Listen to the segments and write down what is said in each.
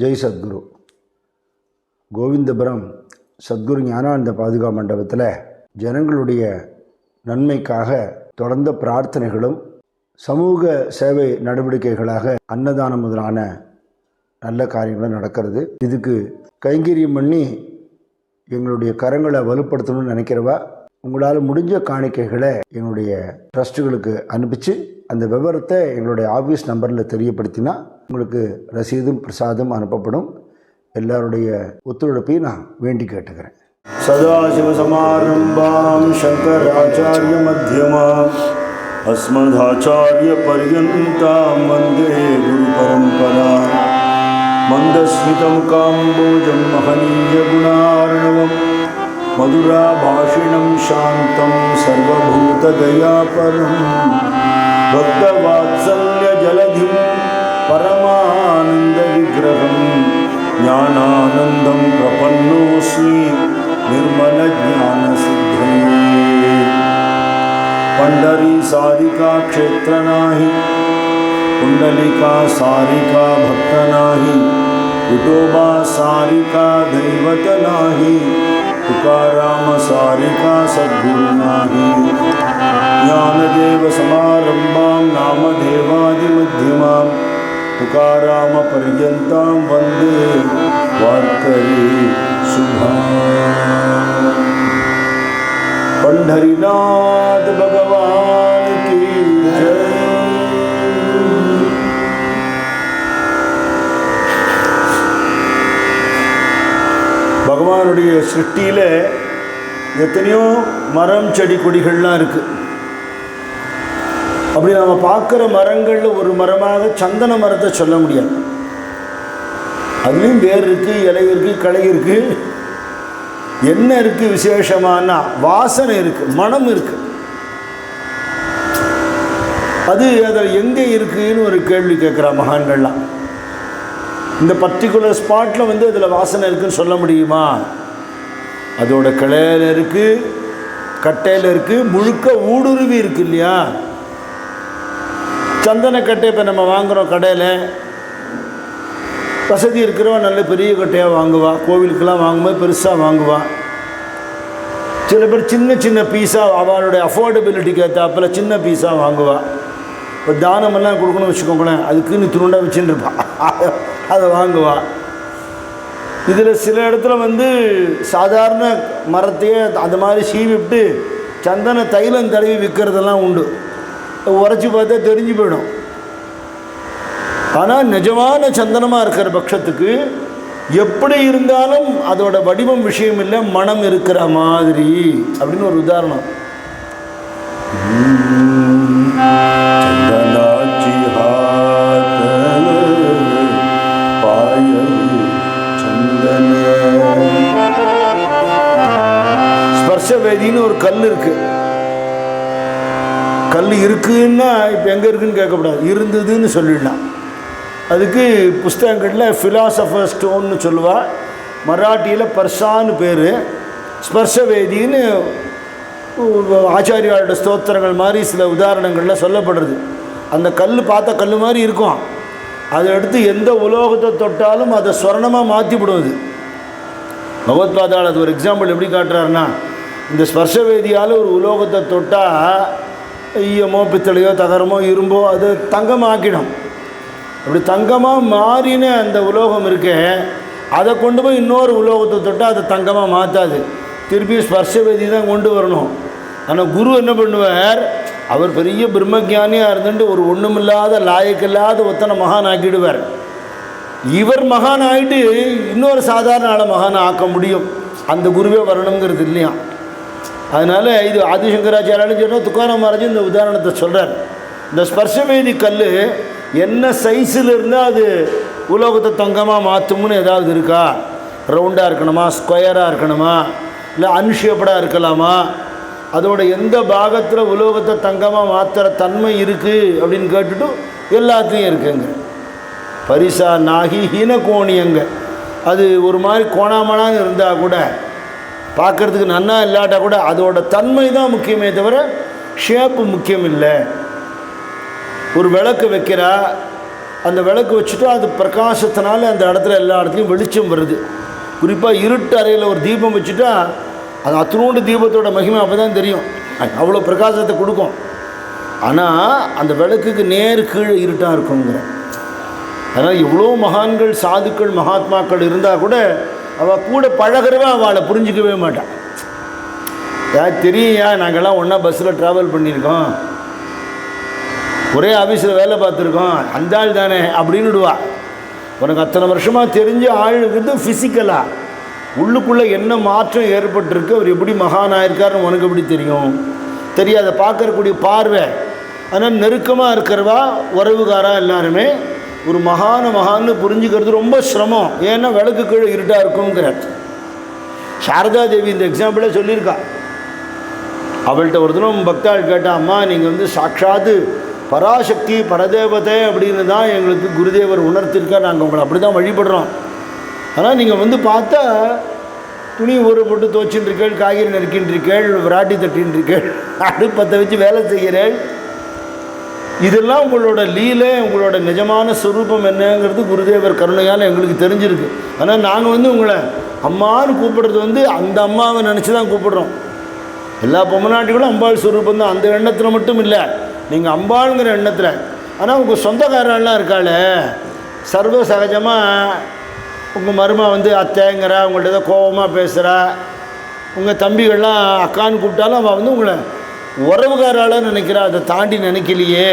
ஜெய் சத்குரு. கோவிந்தபுரம் சத்குரு ஞானானந்த பாதுகா மண்டபத்தில் ஜனங்களுடைய நன்மைக்காக தொடர்ந்த பிரார்த்தனைகளும் சமூக சேவை நடவடிக்கைகளாக அன்னதானம் முதலான நல்ல காரியங்களும் நடக்கிறது. இதுக்கு கைங்கரியம் பண்ணி எங்களுடைய கரங்களை வலுப்படுத்தணும்னு நினைக்கிறவா உங்களால் முடிஞ்ச காணிக்கைகளை எங்களுடைய ட்ரஸ்ட்டுகளுக்கு அனுப்பிச்சு அந்த விவரத்தை எங்களுடைய ஆஃபீஸ் நம்பரில் தெரியப்படுத்தினா உங்களுக்கு ரசீதும் பிரசாதும் அனுப்பப்படும். எல்லாருடைய ஒத்துழைப்பையும் நான் வேண்டி கேட்டுக்கிறேன். சதாசிவசமாரம்பாம் சங்கராச்சாரிய மத்தியமாம் அஸ்மதாச்சாரிய பர்யந்தாம் வந்தே குரு பரம்பராம். மந்தஸ்மிதம் காம்போஜம் மகனீய குணார்ணவம் மதுராபாஷிணம் சாந்தம் சர்வபூததயாபரம் பக்தவாத்சல்ய ஜலதிம் பரமானந்த விக்கிரகம் ஞானானந்தம் பிரபன்னோஸ்மி நிர்மல ஞான சித்தயே. பண்டரி சாரிகா க்ஷேத்ர நாஹி குண்டலிகா சாரிகா பக்த நாஹி விட்டோபா சாரிகா दैवत नाही तुकाराम सारिका सद्गुरु नाही. ज्ञानदेव समारंभां नामदेवादिमध्यमां तुकाराम पर्यन्तां वन्दे वार्करी शुभां. पंढरीनाथ भगवान की जय. பகவானுடைய சிருஷ்டியில் எத்தனையோ மரம் செடி கொடிகள்லாம் இருக்குது. அப்படி நம்ம பார்க்குற மரங்களில் ஒரு மரமாக சந்தன மரத்தை சொல்ல முடியாது. அதுலேயும் வேர் இருக்குது, இலை இருக்குது, களை இருக்குது. என்ன இருக்குது விசேஷமானா வாசனை இருக்குது, மனம் இருக்குது. அது அதில் எங்கே இருக்குதுன்னு ஒரு கேள்வி கேட்குறா மகான்கள்லாம். இந்த பர்டிகுலர் ஸ்பாட்டில் அதில் வாசனை இருக்குதுன்னு சொல்ல முடியுமா? அதோட கிளையில் இருக்குது, கட்டையில் இருக்குது, முழுக்க ஊடுருவி இருக்குது இல்லையா? சந்தனக்கட்டை இப்போ நம்ம வாங்குகிறோம் கடையில். வசதி இருக்கிறவன் நல்ல பெரிய கட்டையாக வாங்குவா, கோவிலுக்கெல்லாம் வாங்கும்போது பெருசாக வாங்குவா. சில பேர் சின்ன சின்ன பீஸாக அவளுடைய அஃபோர்டபிலிட்டிக்கு ஏற்றாப்பில் சின்ன பீஸாக வாங்குவா. இப்போ தானமெல்லாம் கொடுக்கணும்னு வச்சுக்கோங்களேன், அதுக்குன்னு துருண்டாக வச்சுன்னு இருப்பான், அதை வாங்குவா. இதில் சில இடத்துல சாதாரண மரத்தையே அந்த மாதிரி சீவிட்டு சந்தன தைலம் தடவி விற்கிறதெல்லாம் உண்டு. உரைச்சி பார்த்தா தெரிஞ்சு போயிடும். ஆனால் நிஜமான சந்தனமாக இருக்கிற பட்சத்துக்கு எப்படி இருந்தாலும் அதோட வடிவம் விஷயம் இல்லை, மனம் இருக்கிற மாதிரி அப்படின்னு ஒரு உதாரணம். ஸ்பர்ஷவேதின்னு ஒரு கல் இருக்கு. கல் இருக்குன்னா இப்போ எங்கே இருக்குன்னு கேட்கக்கூடாது, இருந்ததுன்னு சொல்லிடலாம். அதுக்கு புஸ்தகங்களில் ஃபிலாசபர் ஸ்டோன்னு சொல்லுவாள், மராட்டியில் பர்சான்னு பேர். ஸ்பர்ஷவேதின்னு ஆச்சாரியாரோட ஸ்தோத்திரங்கள் மாதிரி சில உதாரணங்களில் சொல்லப்படுறது. அந்த கல் பார்த்த கல் மாதிரி இருக்கும். அதை எடுத்து எந்த உலோகத்தை தொட்டாலும் அதை ஸ்வர்ணமாக மாற்றிவிடும். அது பகவத்பாதால் அது ஒரு எக்ஸாம்பிள் எப்படி காட்டுறாருன்னா, இந்த ஸ்பர்ஷவேதியால் ஒரு உலோகத்தை தொட்டால் ஈயமோ பித்தளையோ தகரமோ இரும்போ அது தங்கமாக்கிடும். அப்படி தங்கமாக மாறின அந்த உலோகம் இருக்கே, அதை கொண்டு போய் இன்னொரு உலோகத்தை தொட்டால் அதை தங்கமாக மாற்றாது, திருப்பி ஸ்பர்ஷவேதி தான் கொண்டு வரணும். ஆனால் குரு என்ன பண்ணுவார், அவர் பெரிய பிரம்மஜானியாக இருந்துட்டு ஒரு ஒன்றுமில்லாத லாயக்கில்லாத ஒத்தனை மகான் ஆக்கிடுவார். இவர் மகான் ஆகிட்டு இன்னொரு சாதாரண ஆளை மகான் ஆக்க முடியும். அந்த குருவே வரணுங்கிறது இல்லையா? அதனால் இது ஆதிசங்கராச்சாரியாலும் சொன்னால் துக்காராம் மகாராஜ் இந்த உதாரணத்தை சொல்கிறார். இந்த ஸ்பர்ஷவேதி கல் என்ன சைஸில் இருந்தால் அது உலோகத்தை தங்கமாக மாற்றும்னு ஏதாவது இருக்கா? ரவுண்டாக இருக்கணுமா, ஸ்கொயராக இருக்கணுமா, இல்லை அன்ஷேப்படாக இருக்கலாமா, அதோட எந்த பாகத்தில் உலோகத்தை தங்கமாக மாற்றுற தன்மை இருக்குது அப்படின்னு கேட்டுட்டு எல்லாத்துலேயும் இருக்குங்க. பரிசா நாகி ஹீன கோணியங்க, அது ஒரு மாதிரி கோணாமனாக இருந்தால் கூட பார்க்குறதுக்கு நன்னா இல்லாட்டால் கூட அதோட தன்மை தான் முக்கியமே தவிர ஷேப்பு முக்கியம் இல்லை. ஒரு விளக்கு வைக்கிறா, அந்த விளக்கு வச்சுட்டு அது பிரகாசத்தினால அந்த இடத்துல எல்லா இடத்துலையும் வெளிச்சம் வருது. குறிப்பாக இருட்டு அறையில் ஒரு தீபம் வச்சுட்டா அது அத்தனோண்டு தீபத்தோட மகிமை அப்போ தான் தெரியும், அவ்வளோ பிரகாசத்தை கொடுக்கும். ஆனால் அந்த விளக்குக்கு நேர் கீழே இருட்டாக இருக்குங்கிற. அதனால் எவ்வளோ மகான்கள் சாதுக்கள் மகாத்மாக்கள் இருந்தால் கூட அவள் கூட பழகிறவா அவளை புரிஞ்சிக்கவே மாட்டான். தெரியும், நாங்கள்லாம் ஒன்றா பஸ்ஸில் ட்ராவல் பண்ணியிருக்கோம், ஒரே ஆஃபீஸில் வேலை பார்த்துருக்கோம், அந்த ஆள் தானே அப்படின்னுடுவா. உனக்கு அத்தனை வருஷமாக தெரிஞ்ச ஆளுக்கு ஃபிசிக்கலாக உள்ளுக்குள்ளே என்ன மாற்றம் ஏற்பட்டிருக்கு, அவர் எப்படி மகானாயிருக்காருன்னு உனக்கு எப்படி தெரியும்? தெரியாத பார்க்கறக்கூடிய பார்வை. ஆனால் நெருக்கமாக இருக்கிறவா உறவுகாரா எல்லாருமே ஒரு மகான்னு புரிஞ்சுக்கிறது ரொம்ப சிரமம். ஏன்னா விளக்கு கீழே இருட்டாக இருக்குங்கிறார். சாரதா தேவி இந்த எக்ஸாம்பிளே சொல்லியிருக்கா. அவள்கிட்ட ஒரு தினம் பக்தாள் கேட்டா, அம்மா நீங்கள் சாட்சாத்து பராசக்தி பரதேவதை அப்படின்னு தான் எங்களுக்கு குருதேவர் உணர்த்திருக்கார், நாங்கள் உங்களை அப்படி தான் வழிபடுறோம். ஆனால் நீங்கள் பார்த்தா துணி ஊற போட்டு துவச்சின்றிருக்கேள், காய்கறி நறுக்கின்றிருக்கேள், விராட்டி தட்டின்றிருக்கேள், அடுப்பத்தை வச்சு வேலை செய்கிறேள், இதெல்லாம் உங்களோட லீலை, உங்களோட நிஜமான ஸ்வரூபம் என்னங்கிறது குருதேவர் கருணையால் எங்களுக்கு தெரிஞ்சிருக்கு. ஆனால் நாங்கள் உங்களை அம்மான்னு கூப்பிடுறது அந்த அம்மாவை நினச்சி தான் கூப்பிடுறோம். எல்லா பொம்மநாட்டிகளும் அம்பாள் ஸ்வரூபம் தான், அந்த எண்ணத்தில் மட்டும் இல்லை, நீங்கள் அம்பாளுங்கிற எண்ணத்தில். ஆனால் உங்கள் சொந்தக்காரெல்லாம் இருக்காள், சர்வ சகஜமாக உங்கள் மருமா அத்தைங்கிறா, உங்கள்கிட்ட ஏதோ கோபமாக பேசுகிறா, உங்கள் தம்பிகள்லாம் அக்கான்னு கூப்பிட்டாலும் அவள் உங்களை உறவுகாரால் நினைக்கிறா, அதை தாண்டி நினைக்கலையே,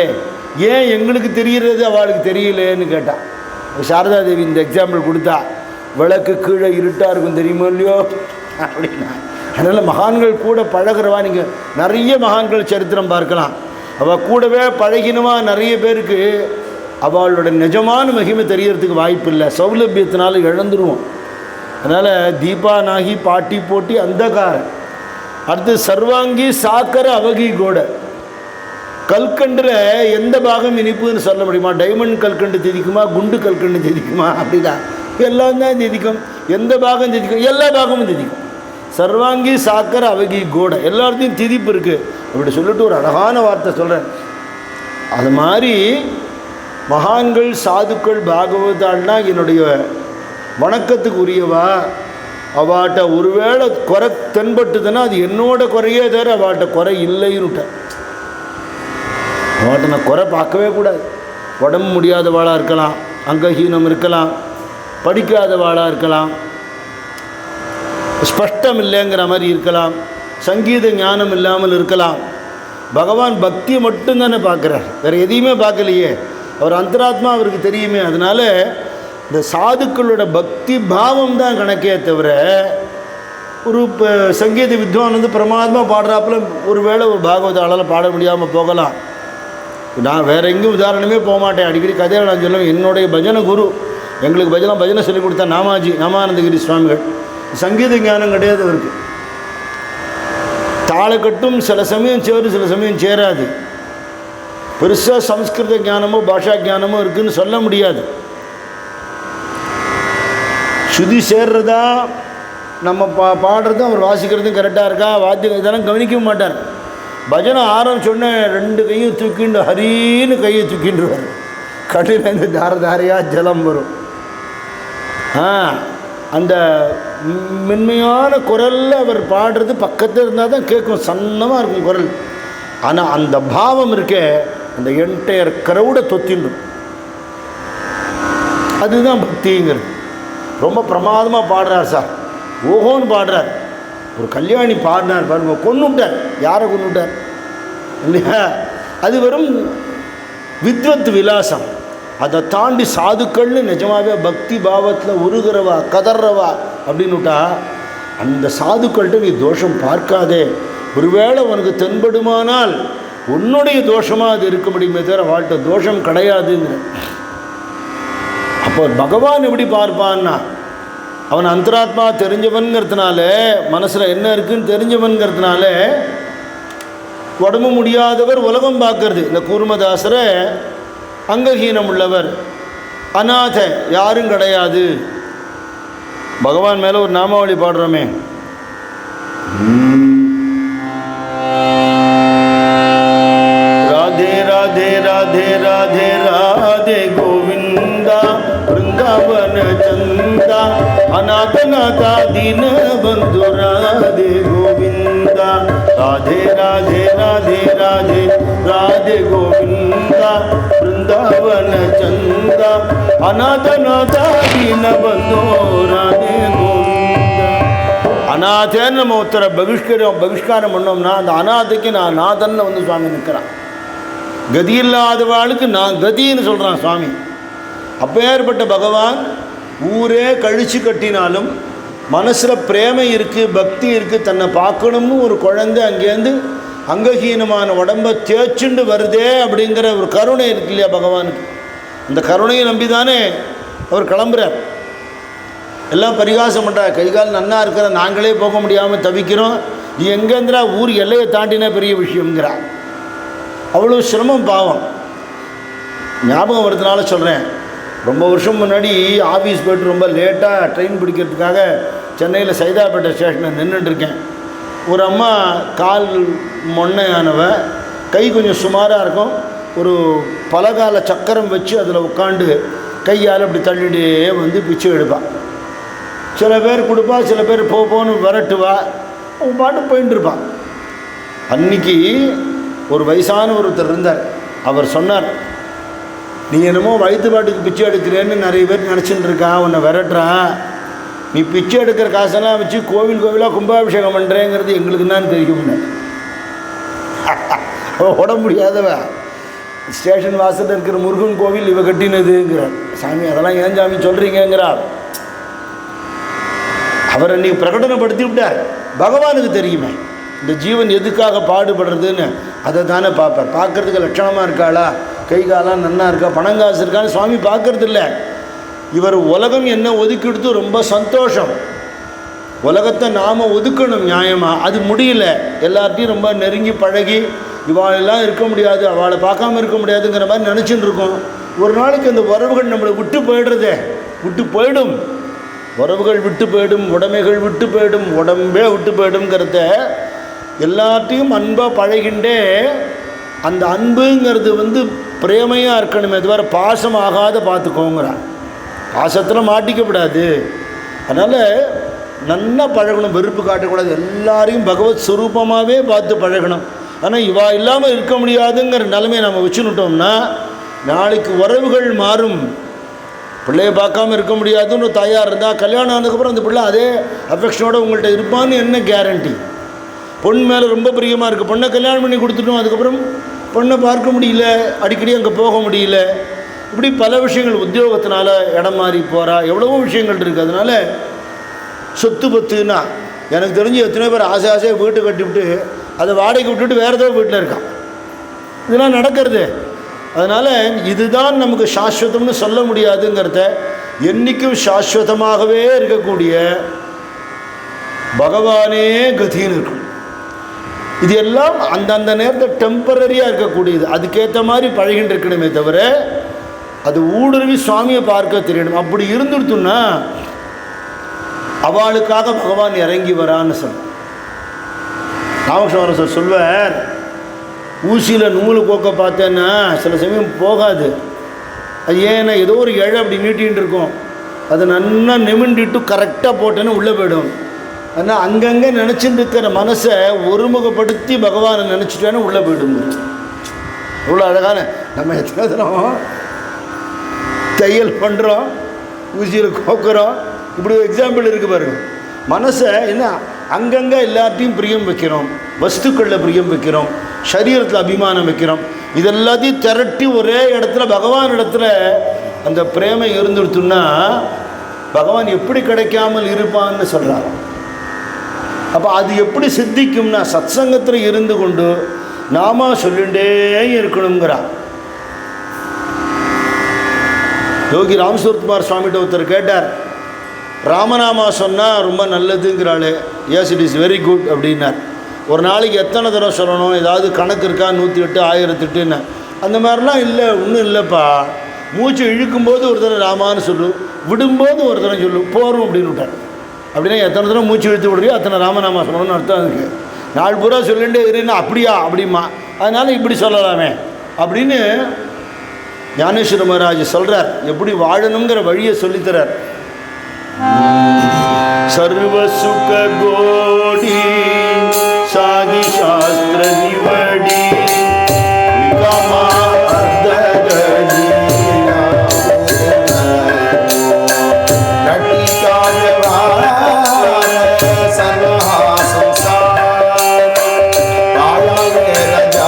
ஏன் எங்களுக்கு தெரிகிறது அவளுக்கு தெரியலேன்னு கேட்டாள். சாரதா தேவி இந்த எக்ஸாம்பிள் கொடுத்தா, விளக்கு கீழே இருட்டாக இருக்கும் தெரியுமோ இல்லையோ அப்படின்னா. அதனால் மகான்கள் கூட பழகிறவா நீங்கள் நிறைய மகான்கள் சரித்திரம் பார்க்கலாம். அவள் கூடவே பழகினவா நிறைய பேருக்கு அவளோட நிஜமான மகிமை தெரியறதுக்கு வாய்ப்பு இல்லை, சௌலபியத்தினால இழந்துருவோம். அதனால் தீபா நாகி பாட்டி போட்டி அந்தகாரம். அடுத்து சர்வாங்கி சாக்கர அவகி கோடை. கல்கண்டில் எந்த பாகம் இனிப்புன்னு சொல்ல முடியுமா? டைமண்ட் கல்கண்டு திதிக்குமா, குண்டு கல்கண்டு திதிக்குமா? அப்படின்னா எல்லாம் தான் திதிக்கும். எந்த பாகம் திதிக்கும்? எல்லா பாகமும் திதிக்கும். சர்வாங்கி சாக்கர அவகி கோடை, எல்லாத்தையும் திதிப்பு இருக்குது அப்படி சொல்லிட்டு ஒரு அழகான வார்த்தை சொல்கிறேன். அது மாதிரி மகான்கள் சாதுக்கள் பாகவதாள்னா என்னுடைய வணக்கத்துக்கு உரியவா. அவாட்ட ஒருவேளை குறை தென்பட்டுதுன்னா அது என்னோட குறையே தவிர அவாட்ட குறை இல்லைன்னுட்டேன். அவாட்ட நான் குறை பார்க்கவே கூடாது. உடம்பு முடியாதவாளாக இருக்கலாம், அங்கஹீனம் இருக்கலாம், படிக்காதவாளாக இருக்கலாம், ஸ்பஷ்டம் இல்லைங்கிற மாதிரி இருக்கலாம், சங்கீத ஞானம் இல்லாமல் இருக்கலாம். பகவான் பக்தியை மட்டும்தானே பார்க்குறார், வேறு எதையுமே பார்க்கலையே. அவர் அந்தராத்மா அவருக்கு தெரியுமே. அதனால் இந்த சாதுக்களோட பக்தி பாவம் தான் கணக்கே தவிர ஒரு சங்கீத வித்வான் பிரமாதமாக பாடுறாப்புல ஒரு வேளை ஒரு பாகவத ஆளால் பாட முடியாமல் போகலாம். நான் வேறு எங்கேயும் உதாரணமே போக மாட்டேன். அடிக்கடி கதையில் நான் சொல்லுவேன், என்னுடைய பஜனை குரு எங்களுக்கு பஜனை சொல்லிக் கொடுத்தா நாமாஜி நாமானந்தகிரி சுவாமிகள். சங்கீத ஞானம் கிடையாது அவருக்கு. தாளக்கட்டும் சில சமயம் சேரும், சில சமயம் சேராது. பெருசாக சம்ஸ்கிருத ஞானமோ பாஷா ஞானமோ இருக்குதுன்னு சொல்ல முடியாது. சுதி சேர்றதா நம்ம பாடுறதும் அவர் வாசிக்கிறதும் கரெக்டாக இருக்கா, வாத்தியம் இதெல்லாம் கவனிக்க மாட்டார். பஜனை ஆரம்பிச்சோடனே ரெண்டு கையும் தூக்கிண்டு ஹரின்னு கையை தூக்கின்றுவார். கண்ணிலேருந்து தாரையாக ஜலம் வரும். அந்த மென்மையான குரலில் அவர் பாடுறது பக்கத்தில் இருந்தால் தான் கேட்கும், சன்னமாக இருக்கும் குரல். ஆனால் அந்த பாவம் இருக்கே அந்த என்டையர் க்ரௌடை தொத்தின்றும். அதுதான் பக்திங்கிறது. ரொம்ப பிரமாதமாக பாடுறார் சார், ஓஹோன்னு பாடுறார். ஒரு கல்யாணி பாடினார் பாருங்க, கொன்னுட்டார். யாரை கொன்னுட்டார் இல்லையா? அது வெறும் வித்வத் விலாசம். அதை தாண்டி சாதுக்கள்னு நிஜமாகவே பக்தி பாவத்தில் உருகிறவா கதறவா அப்படின்னுட்டா அந்த சாதுக்கள்கிட்ட நீ தோஷம் பார்க்காதே. ஒருவேளை உனக்கு தென்படுமானால் உன்னுடைய தோஷமாக அது இருக்க முடியுமே தவிர வாழ்கிட்ட தோஷம் கிடையாதுங்கிற. அப்போ பகவான் எப்படி பார்ப்பான்னா, அவன் அந்தராத்மா தெரிஞ்சவன்கிறதுனால, மனசில் என்ன இருக்குன்னு தெரிஞ்சவன்கிறதுனால உடம்பு முடியாதவர் உலகம் பார்க்கறது. இந்த கூர்மதாசரை அங்கஹீனம் உள்ளவர், அநாத, யாரும் கிடையாது. பகவான் மேலே ஒரு நாமாவளி பாடுறோமே, ராதே ராதே ராதே ராதே ராதே கோவிந்த் ಅನಾಥನಾಥ ದೀನ ಬಂಧು ರಾಧೆ ಗೋವಿಂದ ರಾಧೆ ರಾಧೆ ರಾಧೆ ರಾಧೆ ರಾಧೆ ಗೋವಿಂದ ಬೃಂದಾವನ ಚಂದ ಅನಾಥನಾಥ ದೀನ ಬಂಧು ರಾಧೆ ಗೋವಿಂದ. அநாதன்னு நம்ம ஒருத்தரை பகிஷ்காரம் பண்ணோம்னா அந்த அநாதைக்கு நான் நாதன்னு வந்து சுவாமி நிற்கிறான். கதி இல்லாதவாளுக்கு நான் கதின்னு சொல்கிறான் சுவாமி. அப்பேற்பட்ட பகவான் ஊரே கழிச்சு கட்டினாலும் மனசில் பிரேமை இருக்குது, பக்தி இருக்குது, தன்னை பார்க்கணும்னு ஒரு குழந்தை அங்கேருந்து அங்கஹீனமான உடம்பை தேய்ச்சுண்டு வருதே அப்படிங்கிற ஒரு கருணை இருக்கு இல்லையா பகவானுக்கு. அந்த கருணையை நம்பி தானே அவர் கிளம்புறார். எல்லாம் பரிகாசம் பண்ணுறார். கைகால் நன்னா இருக்கிற நாங்களே போக முடியாமல் தவிக்கிறோம், நீ எங்கேந்திரா ஊர் எல்லையை தாண்டினா பெரிய விஷயங்கிறார். அவ்வளோ சிரமம் பாவம். ஞாபகம் வரதுனால சொல்கிறேன். ரொம்ப வருஷம் முன்னாடி ஆஃபீஸ் போய்ட்டு ரொம்ப லேட்டாக ட்ரெயின் பிடிக்கிறதுக்காக சென்னையில் சைதாப்பேட்டை ஸ்டேஷனில் நின்றுட்டுருக்கேன். ஒரு அம்மா கால் மொன்னையானவ, கை கொஞ்சம் சுமாராக இருக்கும், ஒரு பலகால சக்கரம் வச்சு அதில் உட்காந்து கையால் அப்படி தள்ளிட்டே வந்து பிச்சை எடுப்பாள். சில பேர் கொடுப்பா, சில பேர் போன்னு விரட்டுவா, அவன் பாட்டு போயின்னு இருப்பான். அன்றைக்கி ஒரு வயசான ஒருத்தர் இருந்தார். அவர் சொன்னார், நீ என்னமோ வயிற்று பாட்டுக்கு பிச்சை எடுக்கிறேன்னு நிறைய பேர் நினச்சிட்டு இருக்கான், உன்னை விரட்டுறான். நீ பிச்சை எடுக்கிற காசெல்லாம் வச்சு கோவில் கோவிலாக கும்பாபிஷேகம் பண்ணுறேங்கிறது எங்களுக்கு தான் தெரியும்னு. ஓட முடியாதவ ஸ்டேஷன் வாசலில் இருக்கிற முருகன் கோவில் இவ கட்டினதுங்கிறார். சாமி அதெல்லாம் ஏன் சாமி சொல்கிறீங்கிறார். அவர் அன்றைக்கி பிரகடனப்படுத்தி விட்டார். பகவானுக்கு தெரியுமே இந்த ஜீவன் எதுக்காக பாடுபடுறதுன்னு. அதை தானே பார்ப்பார். பார்க்குறதுக்கு லட்சணமாக இருக்காளா, கை காலாம் நன்னா இருக்கா, பணங்காசு இருக்கான்னு சுவாமி பார்க்கறது இல்லை. இவர் உலகம் என்ன ஒதுக்கி எடுத்து ரொம்ப சந்தோஷம். உலகத்தை நாம் ஒதுக்கணும் நியாயமாக, அது முடியல. எல்லார்ட்டையும் ரொம்ப நெருங்கி பழகி இவாளெல்லாம் இருக்க முடியாது, அவளை பார்க்காம இருக்க முடியாதுங்கிற மாதிரி நினச்சின்னு இருக்கோம். ஒரு நாளைக்கு அந்த உறவுகள் நம்மளை விட்டு போயிடுறதே, விட்டு போயிடும். உறவுகள் விட்டு போயிடும், உடைமைகள் விட்டு போயிடும், உடம்பே விட்டு போயிடும்ங்கிறத எல்லாத்தையும் அன்பாக பழகின்றே. அந்த அன்புங்கிறது வந்து பிரேமையாக இருக்கணுமே தவிர பாசம் ஆகாத பார்த்துக்கோங்கிறான். பாசத்தில் மாட்டிக்கப்படாது. அதனால் நல்லா பழகணும், வெறுப்பு காட்டக்கூடாது. எல்லாரையும் பகவத் ஸ்வரூபமாகவே பார்த்து பழகணும். ஆனால் இவா இல்லாமல் இருக்க முடியாதுங்கிற நிலைமையை நம்ம வச்சுன்னுட்டோம்னா நாளைக்கு உறவுகள் மாறும். பிள்ளையை பார்க்காம இருக்க முடியாதுன்னு தாயார் இருந்தால் கல்யாணம் ஆனதுக்கப்புறம் அந்த பிள்ளை அதே அஃபெக்ஷனோடு உங்கள்கிட்ட இருப்பான்னு என்ன கேரண்டி? பொண்ணு மேலே ரொம்ப பிரியமாக இருக்குது, பொண்ணை கல்யாணம் பண்ணி கொடுத்துட்டோம், அதுக்கப்புறம் பொண்ணை பார்க்க முடியல, அடிக்கடி அங்கே போக முடியல, இப்படி பல விஷயங்கள், உத்தியோகத்தினால இடம் மாறி போகிறா, எவ்வளவோ விஷயங்கள் இருக்குது. அதனால் சொத்து பத்துன்னா எனக்கு தெரிஞ்சு எத்தனை பேர் ஆசை ஆசையாக வீட்டை கட்டிவிட்டு அதை வாடகைக்கு விட்டுட்டு வேறு ஏதோ வீட்டில் இருக்கான். இதெல்லாம் நடக்கிறது. அதனால் இதுதான் நமக்கு சாஸ்வதம்னு சொல்ல முடியாதுங்கிறத, என்றைக்கும் சாஸ்வதமாகவே இருக்கக்கூடிய பகவானே கதின்னு இருக்கும். இது எல்லாம் அந்தந்த நேரத்தில் டெம்பரரியாக இருக்கக்கூடியது. அதுக்கேற்ற மாதிரி பழகின்னு இருக்கணுமே தவிர அது ஊடுருவி சுவாமியை பார்க்க தெரியணும். அப்படி இருந்துடுத்துன்னா அவளுக்காக பகவான் இறங்கி வரான்னு சொன்ன ராமகிருஷ்ண சார் சொல்வார், ஊசியில் நூல் கோக்க பார்த்தேன்னா சில சமயம் போகாது. அது ஏன்னா ஏதோ ஒரு இழை அப்படி நீட்டின்னு இருக்கும், அதை நல்லா நிமிண்டிட்டு கரெக்டாக போட்டேன்னு உள்ளே போயிடும். ஆனால் அங்கங்கே நினச்சிட்டு இருக்கிற மனசை ஒருமுகப்படுத்தி பகவானை நினச்சிட்டேன்னு உள்ளே போயிடும். இவ்வளோ அழகான நம்ம எத்தனை தினம் தையல் பண்ணுறோம், ஊசியில் கோக்குறோம், இப்படி ஒரு எக்ஸாம்பிள் இருக்குது பாருங்கள். மனசை என்ன அங்கங்கே எல்லாத்தையும் பிரியம் வைக்கிறோம், வஸ்துக்களில் பிரியம் வைக்கிறோம், சரீரத்தில் அபிமானம் வைக்கிறோம். இதெல்லாத்தையும் திரட்டி ஒரே இடத்துல பகவான் இடத்துல அந்த பிரேமை இருந்துடுத்துன்னா பகவான் எப்படி கிடைக்காமல் இருப்பான்னு சொல்கிறார். அப்போ அது எப்படி சித்திக்கும்னா சத்சங்கத்தில் இருந்து கொண்டு நாம சொல்லிகிட்டே இருக்கணுங்கிறார். யோகி ராமசுரத்குமார் சுவாமிகிட்ட ஒருத்தர் கேட்டார், ராமநாமா சொன்னால் ரொம்ப நல்லதுங்கிறாள், yes it is very good அப்படின்னார். ஒரு நாளைக்கு எத்தனை தடவை சொல்லணும், ஏதாவது கணக்கு இருக்கா, 108 1008ன்னு? அந்த மாதிரிலாம் இல்லை, ஒன்றும் இல்லைப்பா. மூச்சு இழுக்கும்போது ஒரு தடவை ராமான்னு சொல்லு, விடும்போது ஒரு தடவை சொல்லு, போகிறோம் அப்படின்னு விட்டார். அப்படின்னா எத்தனை தடவை மூச்சு இழுத்து விடுறியோ அத்தனை ராமநாமா சொல்லணும்னு அர்த்தம். அதுக்கு நாள் பூரா சொல்லிகிட்டே இருன்னா அப்படியா அப்படிமா, அதனால் இப்படி சொல்லலாமே அப்படின்னு ஞானேஸ்வர மகாராஜ் சொல்கிறார். எப்படி வாழணுங்கிற வழியை சொல்லித்தரார். सर्वसुख गोडी सागी शास्त्र निवडी विकामा अर्धगडी लटिका व्यवहार सर्वहा संसार काया रजा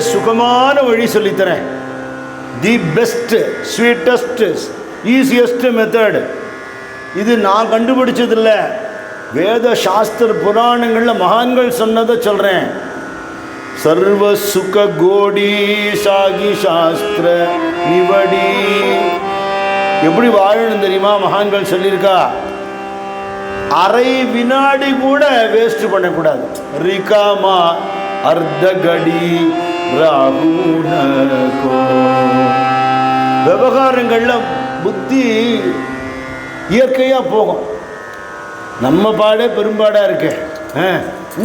சுகமான வழி சொல்லித்தரேன். The best, sweetest, easiest method. இது நான் கண்டுபிடிச்சதில்லை, வேத சாஸ்திர புராணங்களில் மகான்கள் சொன்னதை சொல்கிறேன். சர்வ சுக கோடி சாகி சாஸ்திர நிவடி. எப்படி வாழணும் தெரியுமா? மகான்கள் சொல்லியிருக்கா, அரை வினாடி கூட வேஸ்ட் பண்ணக்கூடாது. ரிகாமா அர்த்தகடி ராகுனகோ. விவகாரங்களில் புத்தி இயற்கையாக போகும். நம்ம பாடே பெரும்பாடாக இருக்கு.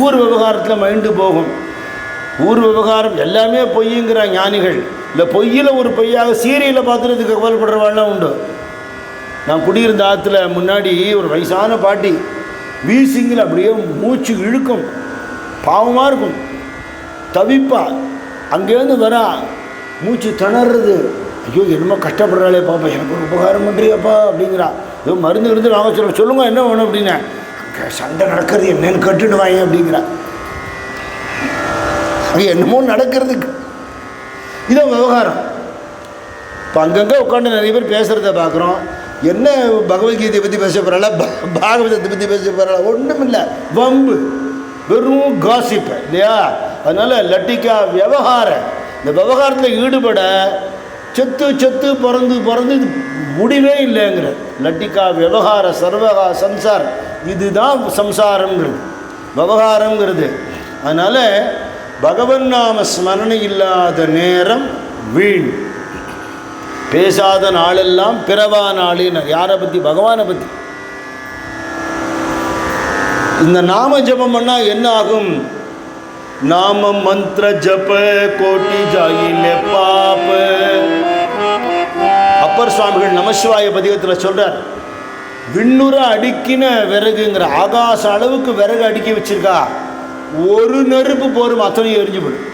ஊர் விவகாரத்தில் மைண்டு போகும். ஊர் விவகாரம் எல்லாமே பொய்யுங்கிற ஞானிகள். இல்லை பொய்யில் ஒரு பொய்யாக சீரியலை பார்த்துறதுக்கு கவலைப்படுறவாள்லாம் உண்டு. நான் குடியிருந்த ஆற்றுல முன்னாடி ஒரு வயசான பாட்டி வீசிங்கில் அப்படியே மூச்சு இழுக்கும், பாவமாக இருக்கும், தவிப்பா. அங்கேருந்து வரா, மூச்சு திணறது. ஐயோ என்னமோ கஷ்டப்படுறாளே பாப்பா, எனக்கு ஒரு உபகாரம் பண்ணுறியாப்பா அப்படிங்கிறா. ஏதோ மருந்து இருந்து வாங்க சொல்லுங்க என்ன வேணும் அப்படின்னா, அங்கே சண்டை நடக்கிறது என்னன்னு கட்டுன்னு வாங்க அப்படிங்கிறா. அங்கே என்னமோ நடக்கிறதுக்கு இதோ விவகாரம். இப்போ அங்கங்கே உட்காந்து நிறைய பேர் பேசுகிறத பார்க்குறோம். என்ன பகவத்கீதையை பற்றி பேச போகிறாளா, பாகவதத்தை பற்றி பேச போகிறாளா? ஒன்றும் இல்லை, வம்பு, வெறும் காசிப்பு இல்லையா? அதனால் லட்டிக்கா விவகாரம். இந்த விவகாரத்தில் ஈடுபட செத்து செத்து பிறந்து பிறந்து முடிவே இல்லைங்கிற லட்டிக்கா விவகார சர்வகா சம்சார். இதுதான் சம்சாரங்கிறது, விவகாரங்கிறது. அதனால் பகவன் நாம ஸ்மரணை இல்லாத நேரம் வீண். பேசாத நாளெல்லாம் பிறவா நாளின். யாரை பற்றி? பகவானை பற்றி. இந்த நாம ஜபம் பண்ணால் என்ன ஆகும்? நாம மந்திர ஜப கோட்டி ஜாயிலே பாப்ப. அப்பர் சுவாமிகள் நமசிவாய பதிகத்தில் சொல்றார், விண்ணுற அடுக்கின விறகுங்கிற ஆகாச அளவுக்கு விறகு அடுக்கி வச்சிருக்கா. ஒரு நெருப்பு போரும், அத்தனையும் எரிஞ்சு போடும்.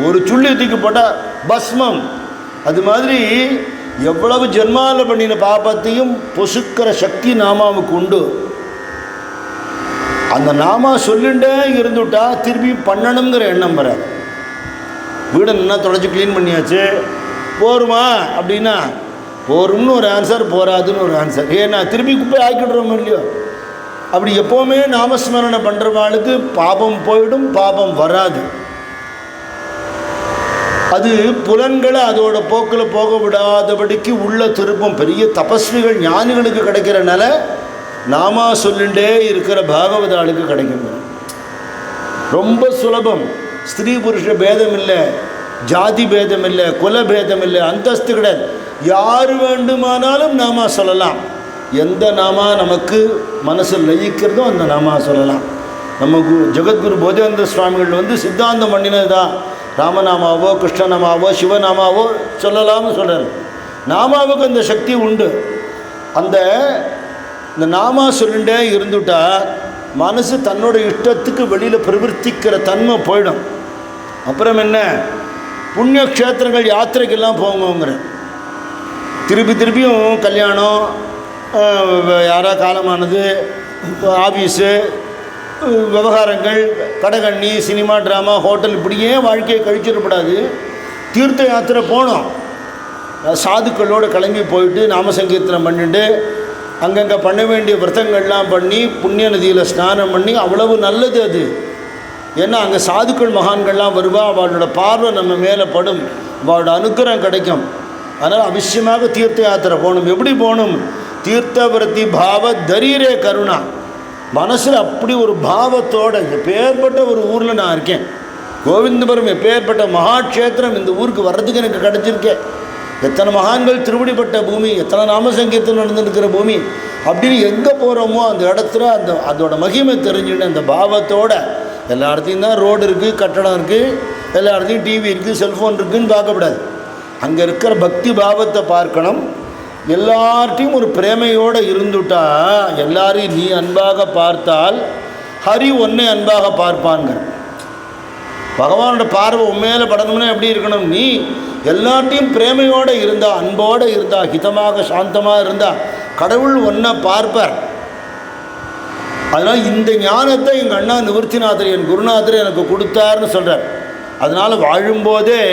ஒரு சுள்ளி தூக்கி போட்டால் பஸ்மம். அது மாதிரி எவ்வளவு ஜென்மால பண்ணின பாபத்தையும் பொசுக்கிற சக்தி நாமாவுக்கு உண்டு. அந்த நாமா சொல்லிண்டே இருந்துட்டா திருப்பி பண்ணணுங்கிற எண்ணம் வராது. வீடு நல்லா தொடச்சி க்ளீன் பண்ணியாச்சு, போருமா அப்படின்னா போரும்னு ஒரு ஆன்சர், போராதுன்னு ஒரு ஆன்சர். ஏன்னா திருப்பி குப்பை ஆக்கிடுறோம் இல்லையோ? அப்படி எப்போவுமே நாமஸ்மரணை பண்ணுறவாளுக்கு பாபம் போயிடும், பாபம் வராது. அது புலன்களை அதோட போக்கில் போக விடாதபடிக்கு உள்ள திருப்பம். பெரிய தபஸ்விகள் ஞானிகளுக்கு கிடைக்கிறனால நாமா சொல்லிண்டே இருக்கிற பாகவதாளுக்கு கிடைக்கும். ரொம்ப சுலபம். ஸ்திரீ புருஷ பேதம் இல்லை, ஜாதி பேதம் இல்லை, குல பேதம் இல்லை, அந்தஸ்து கிடையாது. யார் வேண்டுமானாலும் நாமா சொல்லலாம். எந்த நாமா நமக்கு மனசில் லயிக்கிறதோ அந்த நாமா சொல்லலாம். நம்ம ஜெகத்குரு போதேந்திர சுவாமிகள் சித்தாந்தம் பண்ணினது தான். ராமநாமாவோ கிருஷ்ணநாமாவோ சிவநாமாவோ சொல்லலாம்னு சொல்கிறார். நாமாவுக்கு அந்த சக்தி உண்டு. இந்த நாமா சொல்லிண்டே இருந்துட்டா மனசு தன்னோட இஷ்டத்துக்கு வெளியில் பிரவர்த்திக்கிற தன்மை போயிடும். அப்புறம் என்ன, புண்ணிய க்ஷேத்திரங்கள் யாத்திரைக்கெல்லாம் போங்கங்கிற, திருப்பியும் கல்யாணம், யாரா காலமானது, ஆஃபீஸு விவகாரங்கள், கடகண்ணி, சினிமா, ட்ராமா, ஹோட்டல், இப்படியே வாழ்க்கையை கழிச்சிடப்படாது. தீர்த்த யாத்திரை போனோம், சாதுக்களோடு கிளம்பி போயிட்டு நாமசங்கீர்த்தனம் பண்ணிட்டு அங்கங்கே பண்ண வேண்டிய விரதங்கள்லாம் பண்ணி புண்ணிய நதியில் ஸ்நானம் பண்ணி அவ்வளவு நல்லது அது. ஏன்னா அங்கே சாதுக்கள் மகான்கள்லாம் வருவா, அவளோட பார்வை நம்ம மேலே படும், அவளோட அனுக்கிரகம் கிடைக்கும். அதனால் அவசியமாக தீர்த்த யாத்திரை போகணும். எப்படி போகணும்? தீர்த்தவரத்தி பாவ தரீரே கருணா. மனசில் அப்படி ஒரு பாவத்தோடு, எப்பேற்பட்ட ஒரு ஊரில் நான் இருக்கேன், கோவிந்தபுரம் எப்பேற்பட்ட மகாட்சேத்திரம், இந்த ஊருக்கு வர்றதுக்கு எனக்கு கிடச்சிருக்கேன், எத்தனை மகான்கள் திருவடிப்பட்ட பூமி, எத்தனை நாமசங்கீர்த்தனம் நடந்துருக்கிற பூமி, அப்படின்னு எங்கே போகிறோமோ அந்த இடத்துல அதோட மகிமை தெரிஞ்சுன்னு அந்த பாவத்தோடு, எல்லா இடத்தையும் தான் ரோடு இருக்குது, கட்டடம் இருக்குது, எல்லா இடத்தையும் டிவி இருக்குது, செல்ஃபோன் இருக்குதுன்னு பார்க்கக்கூடாது. அங்கே இருக்கிற பக்தி பாவத்தை பார்க்கணும். எல்லார்ட்டையும் ஒரு பிரேமையோடு இருந்துட்டா, எல்லாரையும் நீ அன்பாக பார்த்தால் ஹரி ஒன்னை அன்பாக பார்ப்பான்ங்க. பகவானோட பார்வை உண்மையில படணும்னா எப்படி இருக்கணும்? நீ எல்லார்ட்டையும் பிரேமையோடு இருந்தா, அன்போடு இருந்தா, ஹிதமாக சாந்தமாக இருந்தா கடவுள் ஒன்றை பார்ப்பார். அதனால் இந்த ஞானத்தை எங்கள் அண்ணா நிவர்த்திநாதர், என் குருநாதர் எனக்கு கொடுத்தார்னு சொல்கிறார். அதனால் வாழும்போதே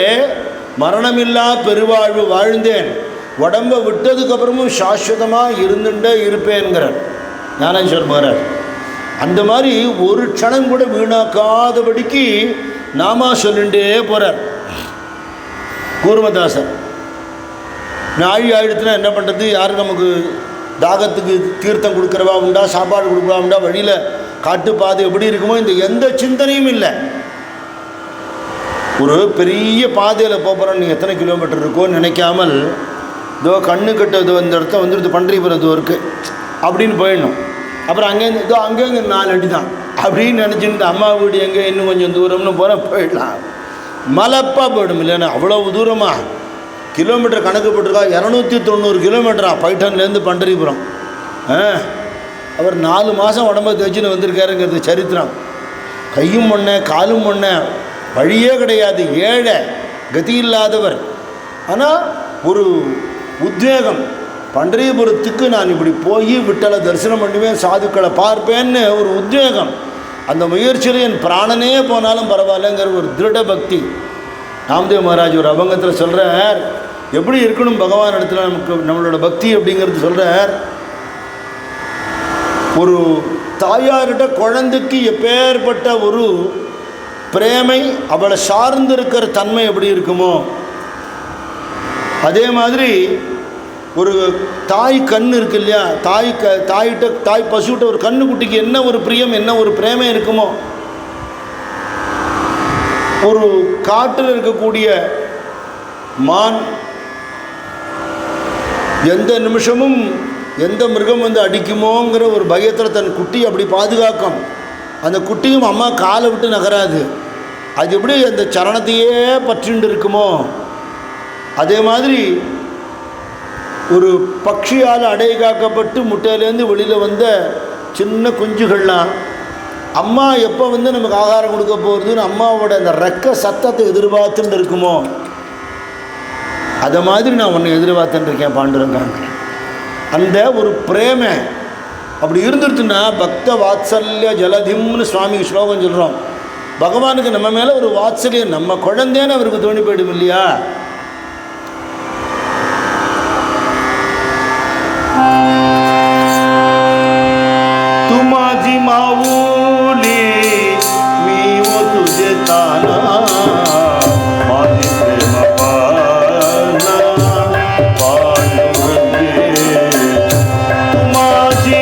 மரணமில்லா பெருவாழ்வு வாழ்ந்தேன், உடம்பை விட்டதுக்கப்புறமும் சாஸ்வதமாக இருந்துட்டே இருப்பேன்கிறார் ஞானேஸ்வர் மகாராஜ். அந்த மாதிரி ஒரு க்ஷணம் கூட வீணாக்காதபடிக்கு நாமா சொல்லிண்டே போகிறார் கூர்மதாசர். நாழி ஆயிடுத்துனா என்ன பண்ணுறது? யாரும் நமக்கு தாகத்துக்கு தீர்த்தம் கொடுக்குறவா உண்டா, சாப்பாடு கொடுக்குறவா உண்டா, வழியில் காட்டுப்பாது எப்படி இருக்குமோ, இந்த எந்த சிந்தனையும் இல்லை. ஒரு பெரிய பாதையில் போகிறோம், நீங்கள் எத்தனை கிலோமீட்டர் இருக்கோன்னு நினைக்காமல், இதோ கண்ணு கட்டது இந்த இடத்த வந்துடுது பன்றிபுரத்து இருக்குது அப்படின்னு போயிடணும். அப்புறம் அங்கேருந்து இதோ அங்கேருந்து 4 அடி தான் அப்படின்னு நினச்சிட்டு அம்மா வீடு எங்கே இன்னும் கொஞ்சம் தூரம்னு போனால் போயிடலாம். மலைப்பாக போயிடும் இல்லைன்னா அவ்வளோ தூரமாக கிலோமீட்டர் கணக்கு போட்டிருக்கா. 290 கிலோமீட்டரா பைட்டன்லேருந்து பண்டரிபுரம். அவர் 4 மாதம் உடம்பை தைச்சின்னு வந்திருக்காருங்கிறது சரித்திரம். கையும் ஒன்றை காலும் ஒன்றை, வழியே கிடையாது, ஏழை, கதி இல்லாதவர். ஆனால் ஒரு உத்வேகம், பண்டரிபுரத்துக்கு நான் இப்படி போய் விட்டலை தரிசனம் பண்ணுவேன், சாதுக்களை பார்ப்பேன்னு ஒரு உத்வேகம். அந்த முயற்சியில் என் பிராணனே போனாலும் பரவாயில்லைங்கிற ஒரு திருட பக்தி. ராம்தேவ் மகாராஜ் ஒரு அபங்கத்தில் சொல்கிறார், எப்படி இருக்கணும் பகவான் இடத்துல நமக்கு நம்மளோட பக்தி அப்படிங்கிறது சொல்கிறார். ஒரு தாயார்கிட்ட குழந்தைக்கு எப்பேற்பட்ட ஒரு பிரேமை, அவளை சார்ந்து இருக்கிற தன்மை எப்படி இருக்குமோ, அதே மாதிரி ஒரு தாய் கண் இருக்கு இல்லையா, தாய் பசுகிட்ட ஒரு கண்ணுக்குட்டிக்கு என்ன ஒரு பிரியம், என்ன ஒரு பிரேமை இருக்குமோ, ஒரு காட்டில் இருக்கக்கூடிய மான் எந்த நிமிஷமும் எந்த மிருகம் அடிக்குமோங்கிற ஒரு பயத்தில் தன் குட்டி அப்படி பாதுகாக்கும். அந்த குட்டியும் அம்மா காலை விட்டு நகராது. அது எப்படி அந்த சரணத்தையே பற்றிண்டு இருக்குமோ, அதே மாதிரி ஒரு பட்சியால் அடை காக்கப்பட்டு முட்டையிலேருந்து வெளியில் வந்த சின்ன குஞ்சுகள்லாம் அம்மா எப்போ நமக்கு ஆகாரம் கொடுக்க போகிறதுன்னு அம்மாவோட அந்த ரெக்க சத்தத்தை எதிர்பார்த்துட்டு இருக்குமோ, அதை மாதிரி நான் ஒன்று எதிர்பார்த்துட்டு இருக்கேன் பாண்டுரங்காங்க. அந்த ஒரு பிரேமை அப்படி இருந்துருச்சுன்னா பக்த வாத்சல்ய ஜலதிம்னு சுவாமி ஸ்லோகம் சொல்கிறோம். பகவானுக்கு நம்ம மேலே ஒரு வாத்சல்யம், நம்ம குழந்தைன்னு அவருக்கு தோணி போயிடும் இல்லையா. तुमाजी माऊली मी वो तुझे ताना माझी प्रेम पाना पांडुरंगे तुमाजी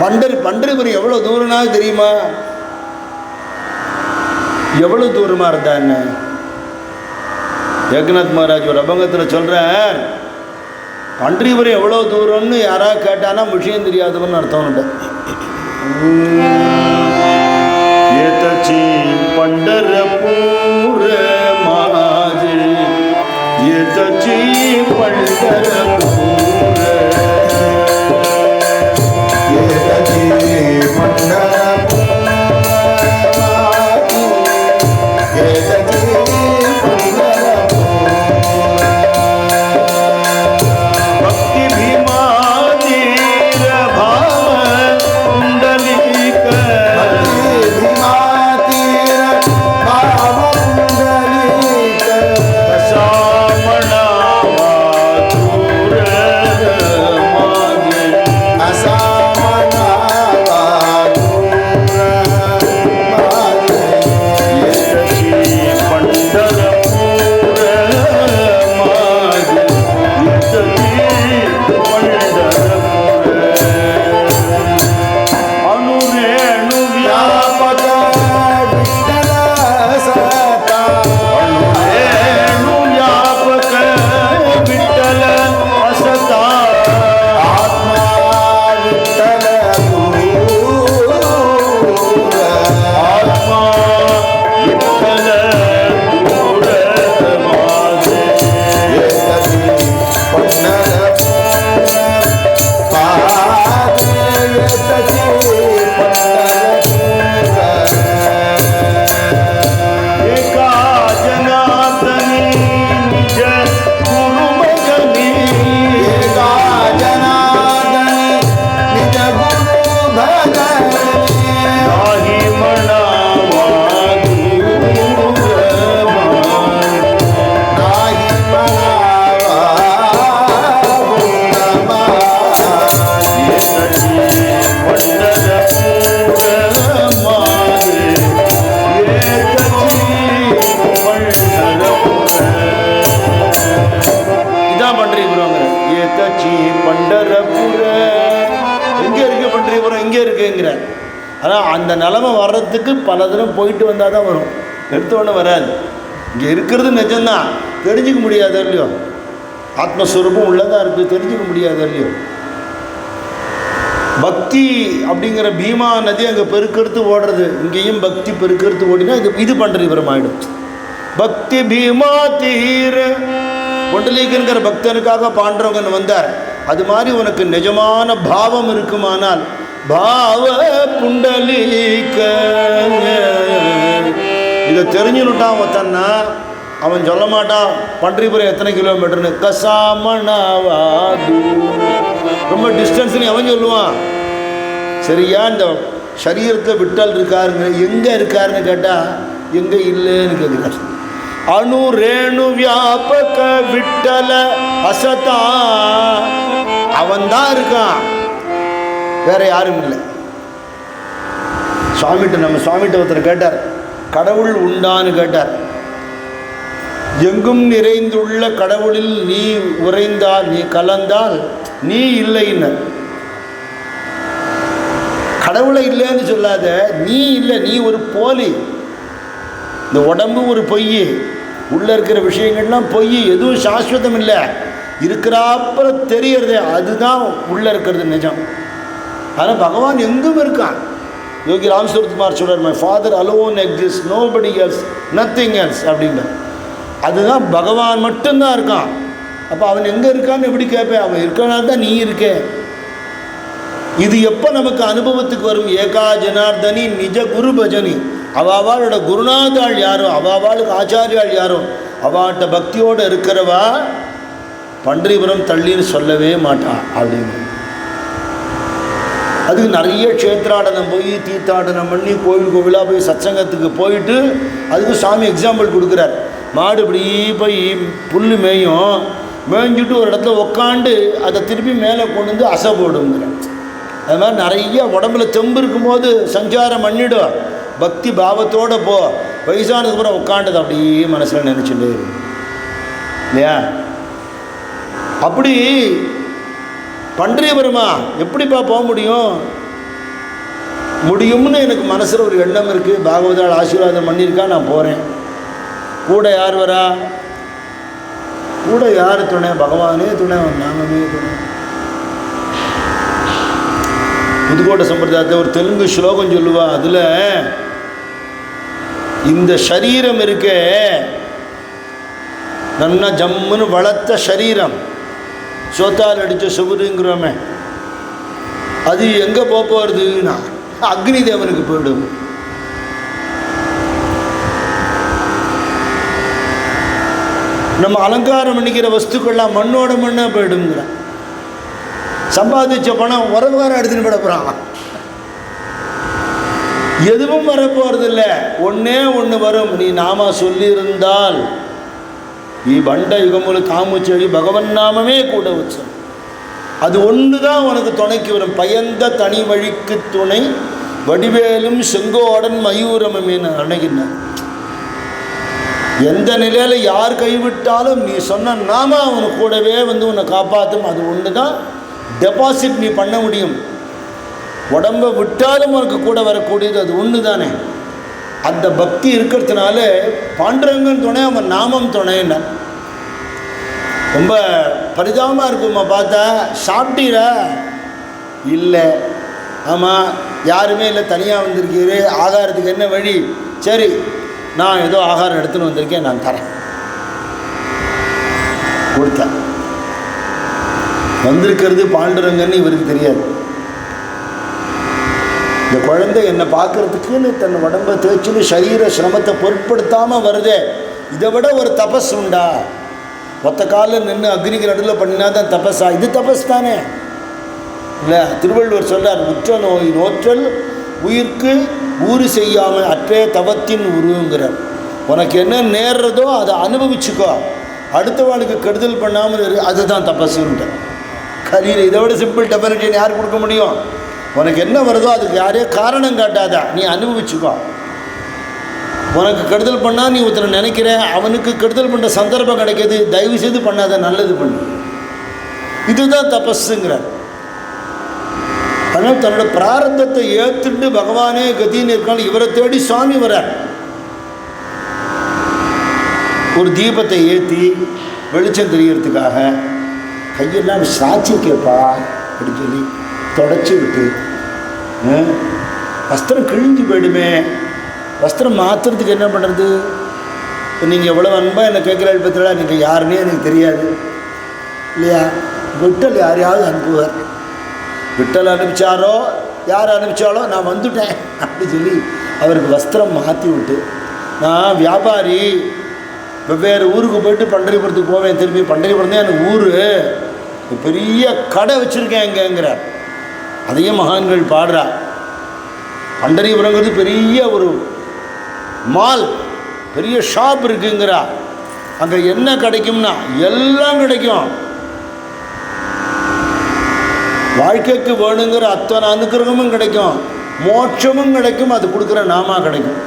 பண்டரிபுரம் எவ்வளோ தூரம்னா தெரியுமா? எவ்வளோ தூரமாக இருந்தா என்ன? ஏக்நாத் மகாராஜ் ஒரு அபங்கத்தில் சொல்கிறார், பண்டரிபுரம் எவ்வளோ தூரம்னு யாராவது கேட்டானா விஷயம் தெரியாதவன்னு அர்த்தம். ஏதச்சி பண்டரபூர மாஜே, ஏதச்சி பண்டரபூர, ஏதச்சி பண்டரபூர மாஜே, ஏதச்சி ஆனால் அந்த நிலமை வர்றதுக்கு பல தினம் போயிட்டு வந்தால் தான் வரும், எடுத்தோடனே வராது. இங்கே இருக்கிறது நிஜம்தான், தெரிஞ்சிக்க முடியாது இல்லையோ, ஆத்மஸ்வரூபம் உள்ளதாக இருக்குது, தெரிஞ்சிக்க முடியாது இல்லையோ. பக்தி அப்படிங்கிற பீமா நதி அங்கே பெருக்கெடுத்து ஓடுறது, இங்கேயும் பக்தி பெருக்கெடுத்து ஓடினா இது பண்டரிபுரம் ஆகிடும். பக்தி பீமா தீர பொண்டலீகன்கிற பக்தனுக்காக பாண்டவங்கன்னு வந்தார். அது மாதிரி உனக்கு நிஜமான பாவம் இருக்குமானால் பாவ புண்டலீக இதை தெரிஞ்சுட்டான் ஒருத்தன்னா அவன் சொல்ல மாட்டான் பண்டரிபுரம் எத்தனை கிலோமீட்டர்னு. கசாமணாவாது ரொம்ப டிஸ்டன்ஸ்னு அவன் சொல்லுவான். சரியா இந்த சரீரத்தில் விட்டல் இருக்காருங்க, எங்கே இருக்காருன்னு கேட்டால் எங்கே இல்லைன்னு கேட்குறாரு. அணு ரேணு வியாபக விட்டல அசதா அவன்தான் இருக்கான், வேற யாரும் இல்லை. நம்ம சுவாமிகிட்ட ஒருத்தர் கேட்டார், கடவுள் உண்டான்னு கேட்டார். எங்கும் நிறைந்துள்ள கடவுளில் நீ உறைந்தால், நீ கலந்தால் நீ இல்லைன்னு. கடவுளை இல்லைன்னு சொல்லாத, நீ இல்லை, நீ ஒரு போலி. இந்த உடம்பு ஒரு பொய், உள்ளே இருக்கிற விஷயங்கள்லாம் பொய், எதுவும் சாஸ்வதம் இல்லை. இருக்கிறாப்புற தெரியறது அதுதான் உள்ளே இருக்கிறது நிஜம். ஆனால் பகவான் எங்கும் இருக்கான். யோகி ராம் சுரத்குமார் சொல்றார், my father alone exist, nobody else, nothing else அப்படின்னா. அதுதான் பகவான் மட்டும்தான் இருக்கான். அப்போ அவன் எங்கே இருக்கான்னு எப்படி கேட்பேன்? அவன் இருக்கனால தான் நீ இருக்க. இது எப்போ நமக்கு அனுபவத்துக்கு வரும்? ஏகா ஜனார்தனி நிஜ குரு பஜனி. அவாளோட குருநாதாள் யாரோ, அவாளுக்கு ஆச்சாரியாள் யாரோ, அவாட்ட பக்தியோடு இருக்கிறவா பண்டரிபுரம் தள்ளின்னு சொல்லவே மாட்டான் அப்படின்னு. அதுக்கு நிறைய க்ஷேத்ராடனம் போய் தீர்த்தாடனம் பண்ணி கோவில் கோவிலாக போய் சத்சங்கத்துக்கு போயிட்டு அதுக்கு சாமி எக்ஸாம்பிள் கொடுக்குறார். மாடு இப்படி போய் புல் மேய்ஞ்சிட்டு ஒரு இடத்துல உக்காண்டு அதை திருப்பி மேலே கொண்டு வந்து அசை போடுங்கிறார். அது மாதிரி நிறைய உடம்புல தெம்பு இருக்கும்போது சஞ்சாரம் பண்ணிவிடும். பக்தி பாவத்தோடு போ, வயசானதுக்கப்புறம் உட்காண்டது அப்படியே மனசில் நினச்சிட்டு இல்லையா? அப்படி பண்டரிபுரமா எப்படிப்பா போக முடியும்? முடியும்னு எனக்கு மனசில் ஒரு எண்ணம் இருக்குது. பாகவதால் ஆசீர்வாதம் பண்ணியிருக்கா, நான் போகிறேன். கூட யார் வரா? கூட யார் துணை? பகவானே துணை, நாமமே துணை. புதுக்கோட்டை சம்பிரதாயத்தை ஒரு தெலுங்கு ஸ்லோகம் சொல்லுவா. அதில் இந்த சரீரம் இருக்கே, நல்லா ஜம்முன்னு வளர்த்த சரீரம், சோத்தால் அடித்த சுவருங்கிறோமே, அது எங்கே போகிறதுன்னா அக்னி தேவனுக்கு போயிடும். நம்ம அலங்காரம் பண்ணிக்கிற வஸ்துக்கள்லாம் மண்ணோட மண்ணாக போயிடுங்கிறான். சம்பாதிச்ச பணம் உறவுகாரம் எடுத்துன்னு போட போகிறான். எதுவும் வரப்போறது இல்லை. ஒன்னே ஒன்று வரும். நீ நாம சொல்லியிருந்தால் நீ பண்ட யுகமுழு காமுச்செழி பகவன் நாமமே கூட வச்சு, அது ஒன்று தான் உனக்கு துணைக்கு வரும். பயந்த தனி வழிக்கு துணை வடிவேலும் செங்கோடன் மயூரமேன்னு அணைகின்றார். எந்த நிலையில் யார் கைவிட்டாலும் நீ சொன்ன நாம அவனு கூடவே வந்து உன்னை காப்பாற்றும். அது ஒன்று தான் டெபாசிட் நீ பண்ண முடியும். உடம்பை விட்டாலும் உனக்கு கூட வரக்கூடியது அது ஒன்று தானே. அந்த பக்தி இருக்கிறதுனால பாண்டுரங்கன் துணை, அவன் நாமம் துணைன்னா. ரொம்ப பரிதாபமாக இருக்குமா பார்த்தா. சாப்பிட்டீரா? இல்லை. ஆமாம், யாருமே இல்லை, தனியாக வந்திருக்கீரு, ஆகாரத்துக்கு என்ன வழி? சரி, நான் ஏதோ ஆகாரம் எடுத்துன்னு வந்திருக்கேன், நான் தரேன். கொடுத்தேன். வந்திருக்கிறது பாண்டுரங்கன்னு இவருக்கு தெரியாது. இந்த குழந்தை என்னை பார்க்கறதுக்குன்னு தன் உடம்பை தேய்ச்சின்னு சரீர சிரமத்தை பொருட்படுத்தாமல் வருதே, இதை விட ஒரு தபஸ் உண்டா? ஒத்த காலில் நின்று அக்னிக்கு நடுவில் பண்ணினா தான் தபஸா? இது தபஸ் தானே இல்லை? திருவள்ளுவர் சொல்றார், உற்ற நோய் நோற்றல் உயிர்க்கு ஊறு செய்யாமல் அற்றே தவத்தின் உருவுங்கிறார். உனக்கு என்ன நேர்றதோ அதை அனுபவிச்சுக்கோ, அடுத்த வாழ்க்கை கெடுதல் பண்ணாமல் இரு, அதுதான் தபஸுன்ற. கலியில் இதை விட சிம்பிள் டெஃபினேஷன் யார் கொடுக்க முடியும்? உனக்கு என்ன வருதோ அதுக்கு யாரையோ காரணம் காட்டாதா, நீ அனுபவிச்சுக்கோ. உனக்கு கெடுதல் பண்ணால் நீ ஒருத்தனை நினைக்கிற, அவனுக்கு கெடுதல் பண்ணுற சந்தர்ப்பம் கிடைக்கிது, தயவு செய்து பண்ணாத, நல்லது பண்ணு. இதுதான் தபஸுங்கிறார். ஆனால் தன்னோட பிராரத்தத்தை ஏற்றுட்டு பகவானே கதின்னு இருக்கான்னு இவரை தேடி சுவாமி வரார். ஒரு தீபத்தை ஏற்றி வெளிச்சம் தெரியறதுக்காக கையெல்லாம் சாட்சி கேட்பா அப்படின்னு சொல்லி தொடச்சி விட்டு, வஸ்திரம் கிழிஞ்சு போயிடுமே, வஸ்திரம் மாற்றுறதுக்கு என்ன பண்ணுறது? இப்போ நீங்கள் எவ்வளோ அன்பாக என்னை கேட்குற பத்திரா, நீங்கள் யாருன்னே எனக்கு தெரியாது இல்லையா? விட்டல் யாரையாவது அனுப்புவார். விட்டல் அனுப்பிச்சாரோ யார் அனுப்பிச்சாலோ நான் வந்துட்டேன் அப்படி சொல்லி அவருக்கு வஸ்திரம் மாற்றி விட்டு, நான் வியாபாரி, வெவ்வேறு ஊருக்கு போய்ட்டு பண்டரிபுரத்துக்கு போவேன், திரும்பி பண்டரிபுரம் தான் எனக்கு ஊர், பெரிய கடை வச்சுருக்கேன் எங்கேங்கிறார். அதையும் மகான்கள் பாடுறா. பண்டரிபுரங்கிறது பெரிய ஒரு மால், பெரிய ஷாப் இருக்குங்கிறா. அங்கே என்ன கிடைக்கும்னா எல்லாம் கிடைக்கும். வாழ்க்கைக்கு வேணுங்கிற அத்தனை அனுக்கிரகமும் கிடைக்கும், மோட்சமும் கிடைக்கும், அது கொடுக்குற நாமா கிடைக்கும்.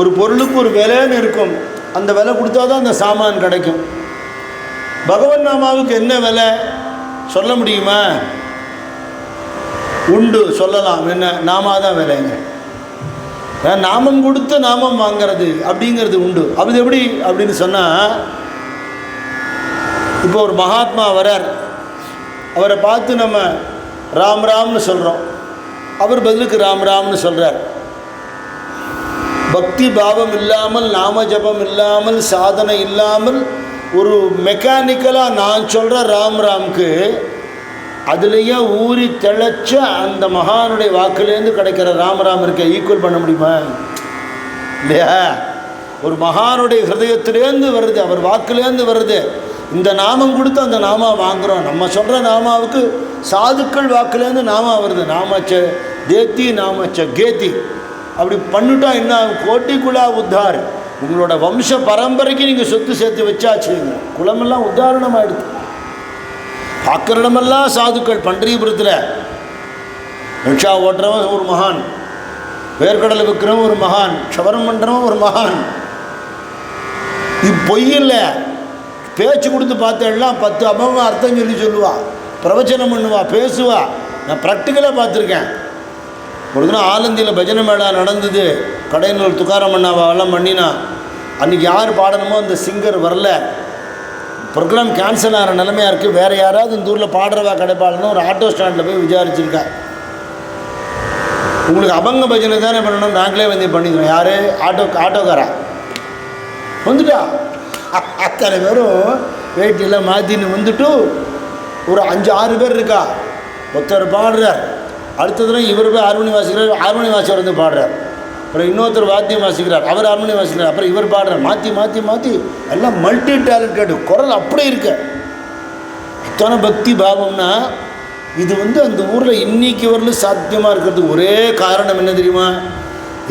ஒரு பொருளுக்கு ஒரு விலைன்னு இருக்கும், அந்த விலை கொடுத்தா தான் அந்த சாமான் கிடைக்கும். பகவன் நாமாவுக்கு என்ன விலை சொல்ல முடியுமா? உண்டு, சொல்லலாம். என்ன நாமா தான் விலைங்க. நாமம் கொடுத்து நாமம் வாங்கிறது அப்படிங்கிறது உண்டு. அது எப்படி அப்படின்னு சொன்னால், இப்போ ஒரு மகாத்மா வரார், அவரை பார்த்து நம்ம ராம் ராம்னு சொல்கிறோம், அவர் பதிலுக்கு ராம் ராம்னு சொல்கிறார். பக்தி பாவம் இல்லாமல், நாம ஜபம் இல்லாமல், சாதனை இல்லாமல் ஒரு மெக்கானிக்கலாக நான் சொல்கிற ராம் ராம்க்கு அதுலேயே ஊறி தெளிச்ச அந்த மகானுடைய வாக்குலேருந்து கிடைக்கிற ராமராம் இருக்க ஈக்குவல் பண்ண முடியுமா? இல்லையா? ஒரு மகானுடைய ஹிருதயத்திலேருந்து வருது, அவர் வாக்குலேருந்து வருது. இந்த நாமம் கொடுத்து அந்த நாமா வாங்குகிறோம். நம்ம சொல்கிற நாமாவுக்கு சாதுக்கள் வாக்குலேருந்து நாமா வருது. நாமச்ச தேத்தி நாமச்ச கேத்தி. அப்படி பண்ணிட்டா என்ன ஆகும்? கோட்டிக்குலா உத்தார். உங்களோட வம்ச பரம்பரைக்கு நீங்கள் சொத்து சேர்த்து வச்சாச்சுங்க. குலமெல்லாம் உத்தாரணமாகிடுது. பார்க்குற இடமெல்லாம் சாதுக்கள். பண்டரிபுரத்தில் ரிக்ஷா ஓட்டுறவன் ஒரு மகான், வேர்க்கடலை விற்கிறவன் ஒரு மகான், க்ஷவரம் பண்ணுறவன் ஒரு மகான். இது பொய்யில்ல, பேச்சு கொடுத்து பார்த்தெல்லாம் 10 அபவம் அர்த்தம் சொல்லுவா, பிரவச்சனம் பண்ணுவா, பேசுவா. நான் ப்ராக்டிக்கலாக பார்த்துருக்கேன். ஒரு தினம் ஆலந்தியில் பஜனை மேளா நடந்தது. கடையனூர் துக்காராம் அண்ணாவெல்லாம் பண்ணினா அன்றைக்கி யார் பாடணுமோ அந்த சிங்கர் வரல. ப்ரோக்ராம் கேன்சல் ஆகிற நிலைமையாக இருக்குது. வேறு யாராவது இந்த ஊரில் பாடுறவா கிடைப்பாளன்னு ஒரு ஆட்டோ ஸ்டாண்டில் போய் விசாரிச்சிருக்கேன். உங்களுக்கு அபங்க பஜனை தானே பண்ணணும், நாங்களே வந்து பண்ணிக்கிறோம். யார்? ஆட்டோக்காரா வந்துட்டா. அத்தனை பேரும் வேட்டியெல்லாம் மாற்றின்னு வந்துட்டு ஒரு 5-6 பேர் இருக்கா. ஒருத்தர் பாடுறார், அடுத்ததுல இவர் போய் ஹார்மோனி வாசிக்கிறார், ஹார்மோனி வாசிவர் வந்து பாடுறார். அப்புறம் இன்னொருத்தர் வாத்தியம் வாசிக்கிறார், அவர் ஹார்மோனி வாசிக்கிறார், அப்புறம் இவர் பாடுறார். மாற்றி மாற்றி மாற்றி எல்லாம் மல்டி டேலண்டட். குரல் அப்படியே இருக்கு. இத்தனை பக்தி பாவம்னா இது அந்த ஊரில் இன்னைக்கு வரலும் சாத்தியமாக இருக்கிறது. ஒரே காரணம் என்ன தெரியுமா?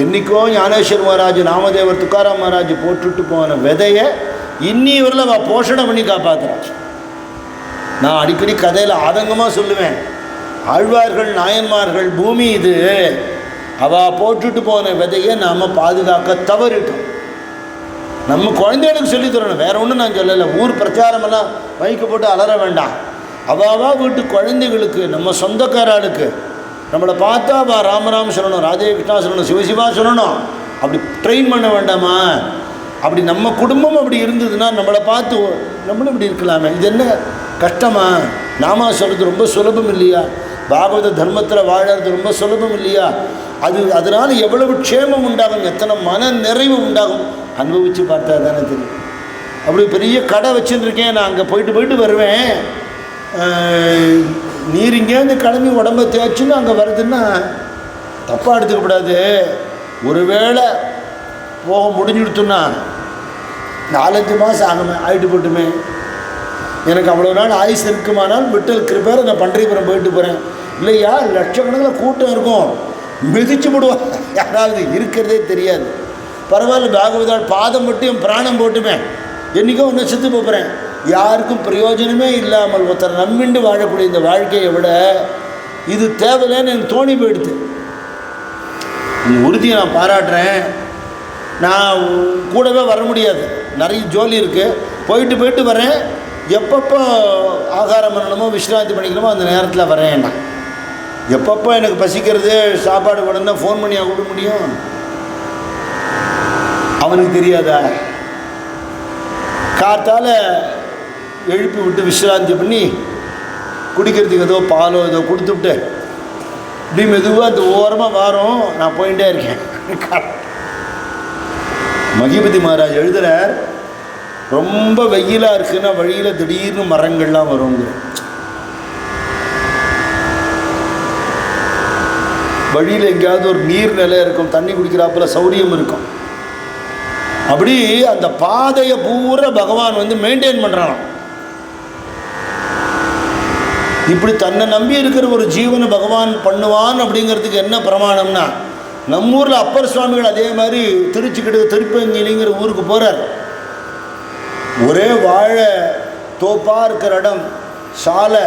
என்றைக்கோ ஞானேஸ்வர் மகாராஜ், நாமதேவர், துக்காராம் மகாராஜ் போட்டுட்டு போன விதையை இன்னி வரல அவள் போஷணை பண்ணி காப்பாற்றுறான். நான் அடிக்கடி கதையில் ஆதங்கமாக சொல்லுவேன், ஆழ்வார்கள் நாயன்மார்கள் பூமி இது, அவள் போட்டுட்டு போன விதையை நாம் பாதுகாக்க தவறிட்டோம். நம்ம குழந்தைகளுக்கு சொல்லி தரணும், வேற ஒன்றும் நான் சொல்லலை. ஊர் பிரச்சாரமெல்லாம் மைக்க போட்டு அலற வேண்டாம். அவாவா வீட்டு குழந்தைகளுக்கு, நம்ம சொந்தக்காராளுக்கு நம்மளை பார்த்தா அவள் ராமராம் சொல்லணும், ராதே கிருஷ்ணா சொல்லணும், சிவசிவா சொல்லணும். அப்படி ட்ரெயின் பண்ண வேண்டாமா? அப்படி நம்ம குடும்பம் அப்படி இருந்ததுன்னா நம்மளை பார்த்து நம்மளும் இப்படி இருக்கலாமே. இது என்ன கஷ்டமா? நாமா சொல்கிறது ரொம்ப சுலபம் இல்லையா? பாகவத தர்மத்தில் வாழறது ரொம்ப சுலபம் இல்லையா? அதனால் எவ்வளவு க்ஷேமம் உண்டாகும், எத்தனை மன நிறைவு உண்டாகும், அனுபவித்து பார்த்தா தானே தெரியும். அப்படி பெரிய கடை வச்சுருக்கேன், நான் அங்கே போயிட்டு வருவேன். நீர் இங்கேருந்து கிளம்பி உடம்பை தேய்ச்சின்னு அங்கே வருதுன்னா தப்பாக எடுத்துக்கப்படாது. ஒருவேளை போக முடிஞ்சுடுத்துன்னா 4-5 மாதம் ஆகிட்டு போட்டுமே, எனக்கு அவ்வளோ நாள் ஆயுசு இருக்குமானால் விட்டல் கிருப்பேர் நான் பண்டரிபுரம் போயிட்டு போகிறேன். இல்லையா, லட்சக்கணக்கில் கூட்டம் இருக்கும், மிதிச்சு போடுவான், யாராவது இருக்கிறதே தெரியாது. பரவாயில்ல, பாகவதால் பாதம் மட்டும் என் பிராணம் போட்டுமே, என்றைக்கோ ஒன்று செத்து போகிறேன். யாருக்கும் பிரயோஜனமே இல்லாமல் ஒருத்தர் நம்பிண்டு வாழக்கூடிய இந்த வாழ்க்கையை விட இது தேவையில்லைன்னு எனக்கு தோணி போயிடுது. உறுதியை நான் பாராட்டுறேன். நான் கூடவே வர முடியாது, நிறைய ஜோலி இருக்குது. போயிட்டு வரேன். எப்பப்போ ஆகாரம் பண்ணணுமோ விஸ்ராந்தி பண்ணிக்கணுமோ அந்த நேரத்தில் வரேன். நான் எப்பப்போ எனக்கு பசிக்கிறது, சாப்பாடு வேணும்னா ஃபோன் பண்ணி கொடுக்க முடியும்? அவனுக்கு தெரியாதா? காத்தால் எழுப்பி விட்டு விஸ்ராந்தி பண்ணி குடிக்கிறதுக்கு ஏதோ பாலோ ஏதோ கொடுத்துவிட்டு இப்படி மெதுவாக அந்த ஓரமாக வாரம் நான் போயிட்டே இருக்கேன். மகிபதி மகாராஜ் எழுதுகிறார், ரொம்ப வெயிலாக இருக்குன்னா வழியில் திடீர்னு மரங்கள்லாம் வருங்க. வழியில் எங்கேயாவது ஒரு நீர்நிலை இருக்கும், தண்ணி குடிக்கிறாப்புல சௌரியம் இருக்கும். அப்படி அந்த பாதையை பூரா பகவான் மெயின்டைன் பண்ணுறான். இப்படி தன்னை நம்பி இருக்கிற ஒரு ஜீவனை பகவான் பண்ணுவான் அப்படிங்கிறதுக்கு என்ன பிரமாணம்னா, நம்ம ஊரில் அப்பர் சுவாமிகள் அதே மாதிரி திருப்பங்கிலிங்கிற ஊருக்கு போகிறார். ஒரே வாழை தோப்பாக இருக்கிற இடம், சாலை,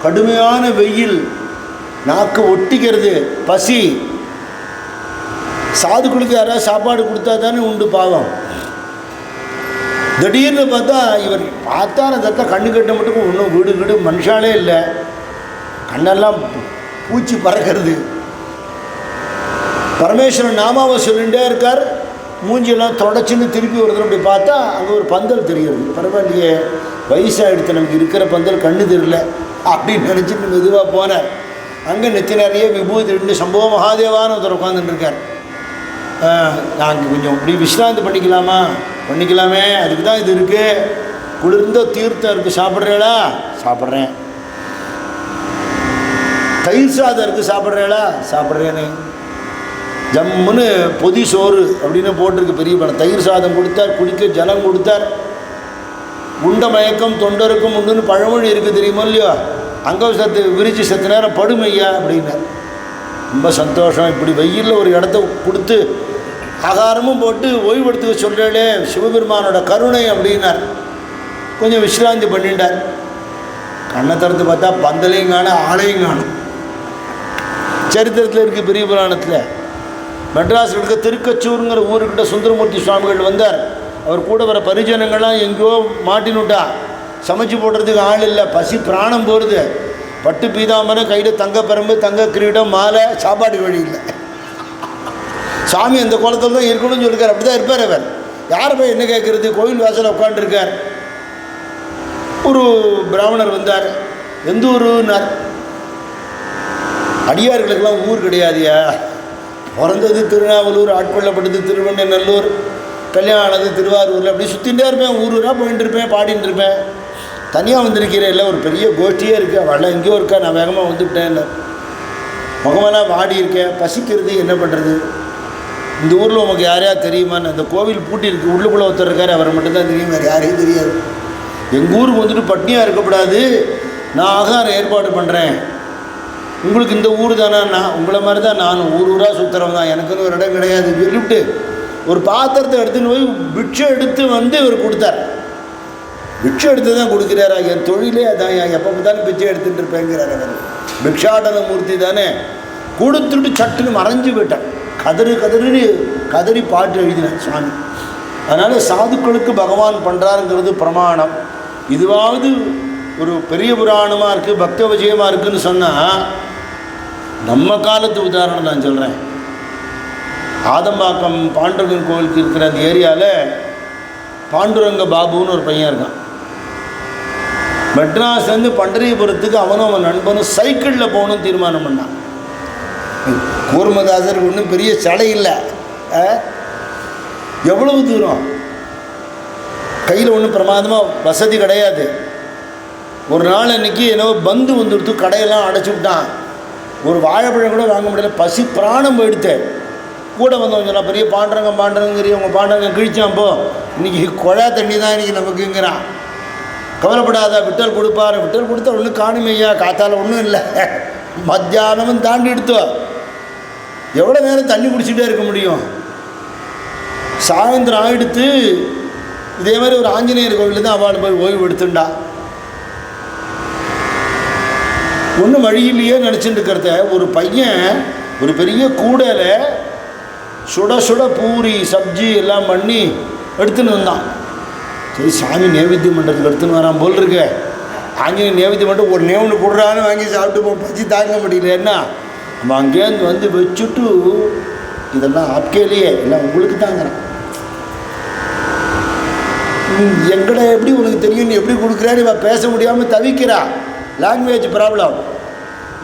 கடுமையான வெயில், நாக்கு ஒட்டிக்கிறது, பசி. சாதுக்களுக்கு யாராவது சாப்பாடு கொடுத்தா தானே உண்டு பாவம். திடீர்னு பார்த்தா இவர் பார்த்தான தத்தா கண்ணு கட்ட மட்டும் ஒன்றும் வீடு மனுஷாலே இல்லை, கண்ணெல்லாம் பூச்சி பறக்கிறது. பரமேஸ்வரன் நாமாவை சொல்லிகிட்டே இருக்கார். மூஞ்சியெல்லாம் தொடச்சின்னு திருப்பி வருது. அப்படி பார்த்தா அங்கே ஒரு பந்தல் தெரிகிறது. பரவாயில்லையே, வயசாகிடுத்து, நமக்கு இருக்கிற பந்தல் கண்ணு தெரியல. அப்படின்னு நினச்சிட்டு மெதுவாக போனார். அங்கே நெத்தி நிறைய விபூதி ரெண்டு சம்பவ மகாதேவான்னு ஒருத்தர் உட்காந்துட்டுருக்கார். நாங்கள் கொஞ்சம் இப்படி விஸ்ராந்தி பண்ணிக்கலாமே, அதுக்கு தான் இது இருக்குது. குளிர்ந்த தீர்த்தம் இருக்குது, சாப்பிட்றீங்களா? சாப்பிட்றேன். தயிர் சாதம் இருக்குது, சாப்பிட்றீங்களா? சாப்பிட்றேன்னு. ஜம்முன்னு பொதி சோறு அப்படின்னு போட்டிருக்கு பெரிய படம். தயிர் சாதம் கொடுத்தார், குடிக்க ஜலம் கொடுத்தார். உண்ட மயக்கம் தொண்டருக்கும் உண்டுன்னு பழமொழி இருக்குது தெரியுமோ இல்லையோ? அங்கே சத்து விரிச்சு சத்து நேரம் படுமையா அப்படின்னார். ரொம்ப சந்தோஷம். இப்படி வெயிலில் ஒரு இடத்த கொடுத்து ஆகாரமும் போட்டு ஓய்வெடுத்துக்க சொல்கிறே சிவபெருமானோட கருணை அப்படின்னார். கொஞ்சம் விஸ்ராந்தி பண்ணிட்டார். கண்ணை திறந்து பார்த்தா பந்தலையும் காணும், ஆளையும் காணும். சரித்திரத்தில் இருக்குது பெரிய புராணத்தில். மெட்ராஸில் இருக்க திருக்கச்சூருங்கிற ஊருக்கிட்ட சுந்தரமூர்த்தி சுவாமிகள் வந்தார். அவர் கூட வர பரிஜனங்கள்லாம் எங்கேயோ மாட்டினுட்டா. சமைச்சு போடுறதுக்கு ஆள் இல்லை, பசி பிராணம் போகிறது. பட்டு பீதாம்பரம், கையில் தங்க பரம்பு, தங்க கிரீடம், மாலை, சாப்பாடு வழி இல்லை. சாமி அந்த கோலத்தில் தான் இருக்கணும்னு சொல்லியிருக்கார். அப்படி தான் இருப்பார் அவர். யாரை போய் என்ன கேட்குறது? கோவில் வாசலில் உட்காந்துருக்கார். ஒரு பிராமணர் வந்தார். எந்த ஊருன்னார். அடியார்களுக்கெல்லாம் ஊர் கிடையாதுயா, பிறந்தது திருநாவலூர், ஆட்கொள்ளப்பட்டது திருவண்ணநல்லூர், கல்யாணது திருவாரூரில், அப்படி சுற்றிகிட்டே இருப்பேன். ஊராக போயிட்டு இருப்பேன், பாடிட்டு இருப்பேன். தனியாக வந்திருக்கிறேன் இல்லை, ஒரு பெரிய கோஷ்டியே இருக்குது, அவள் எங்கேயோ இருக்கா, நான் வேகமாக வந்துவிட்டேன். இல்லை முகமெல்லாம் வாடி இருக்கேன், பசிக்கிறது, என்ன பண்ணுறது? இந்த ஊரில் உமக்கு யாரையா தெரியுமான்னு. அந்த கோவில் பூட்டி இருக்குது, உள்ளுக்குள்ளே ஒருத்தர் இருக்கார், அவரை மட்டும்தான் தெரியும், வேறு யாரையும் தெரியாது. எங்கள் ஊருக்கு வந்துட்டு பட்னியாக இருக்கக்கூடாது, நான் ஆகாரம் ஏற்பாடு பண்ணுறேன். உங்களுக்கு இந்த ஊர் தானே? நான் உங்களை மாதிரி தான், நானும் ஊராக சுற்றுறவன் தான், எனக்குன்னு ஒரு இடம் கிடையாது சொல்லிவிட்டு ஒரு பாத்திரத்தை எடுத்துன்னு போய் பிட்சை எடுத்து வந்து இவர் கொடுத்தார். பிட்சை எடுத்து தான் கொடுக்குறாரா? என் தொழிலே அதான், எப்போ பார்த்தாலும் பிச்சை எடுத்துகிட்டு இருப்பேங்கிறார் அவர். பிக்ஷாடன மூர்த்தி தானே. கொடுத்துட்டு சட்டுன்னு மறைஞ்சு போயிட்டான். கதறி பாட்டு எழுதினார் சாமி. அதனால் சாதுக்களுக்கு பகவான் பண்ணுறாருங்கிறது பிரமாணம். இதுவாவது ஒரு பெரிய புராணமாக இருக்குது, பக்த விஜயமாக இருக்குதுன்னு சொன்னால், நம்ம காலத்து உதாரணம் நான் சொல்கிறேன். ஆதம்பாக்கம் பாண்டுரங்கன் கோவிலுக்கு இருக்கிற அந்த ஏரியாவில் பாண்டுரங்க பாபுன்னு ஒரு பையன் இருக்கான். மெட்ராஸ்லேருந்து பண்டரிபுரத்துக்கு அவனும் அவன் நண்பனும் சைக்கிளில் போகணும்னு தீர்மானம் பண்ணான். கூர்மதாசருக்கு ஒன்றும் பெரிய சடை இல்லை, எவ்வளவு தூரம், கையில் ஒன்றும் பிரமாதமாக வசதி கிடையாது. ஒரு நாள் அன்றைக்கி என்னவோ பந்து வந்துடுத்து, கடையெல்லாம் அடைச்சி விட்டான். ஒரு வாழைப்பழம் கூட வாங்க முடியல, பசி பிராணம் போயிடுத்து. கூட வந்தவங்க சொன்னால், பெரிய பாண்டரங்கங்கிறிய உங்கள் பாண்டரங்க கிழிச்சான், போ இன்றைக்கி குழா தண்ணி தான் இன்றைக்கி நமக்குங்கிறான். கவலைப்படாத, விட்டல் கொடுப்பார். விட்டல் கொடுத்தா ஒன்றும் காணுமையா, காத்தால் ஒன்றும் இல்லை. மத்தியானமும் தாண்டி எடுத்தோம், எவ்வளோ நேரம் தண்ணி குடிச்சிட்டே இருக்க முடியும்? சாயந்தரம் ஆகிடுத்து. இதே மாதிரி ஒரு ஆஞ்சநேயர் கோவிலில் தான் அவள் போய் ஓய்வு எடுத்துண்டா. ஒன்றும் வழியிலேயே நினச்சிட்டு இருக்கிறத ஒரு பையன் ஒரு பெரிய கூடையில் சுட சுட பூரி சப்ஜி எல்லாம் பண்ணி எடுத்துன்னு வந்தான். சரி, சாமி நேவேத்தியம் பண்ணுறதுக்கு எடுத்துன்னு வரான் போல் இருக்கு. ஆஞ்சநேயர் நேவேத்தியம் மட்டும் ஒரு நேவனு கொடுறான்னு வாங்கி சாப்பிட்டு பசி தாங்க முடியல. என்ன நம்ம அங்கேருந்து வந்து வச்சுட்டு, இதெல்லாம் ஆப்கேலையே எல்லாம் உங்களுக்கு தாங்கிறேன். எங்கட எப்படி உனக்கு தெரியும், நீ எப்படி கொடுக்குறான்னு இவன் பேச முடியாமல் தவிக்கிறா. Language problem.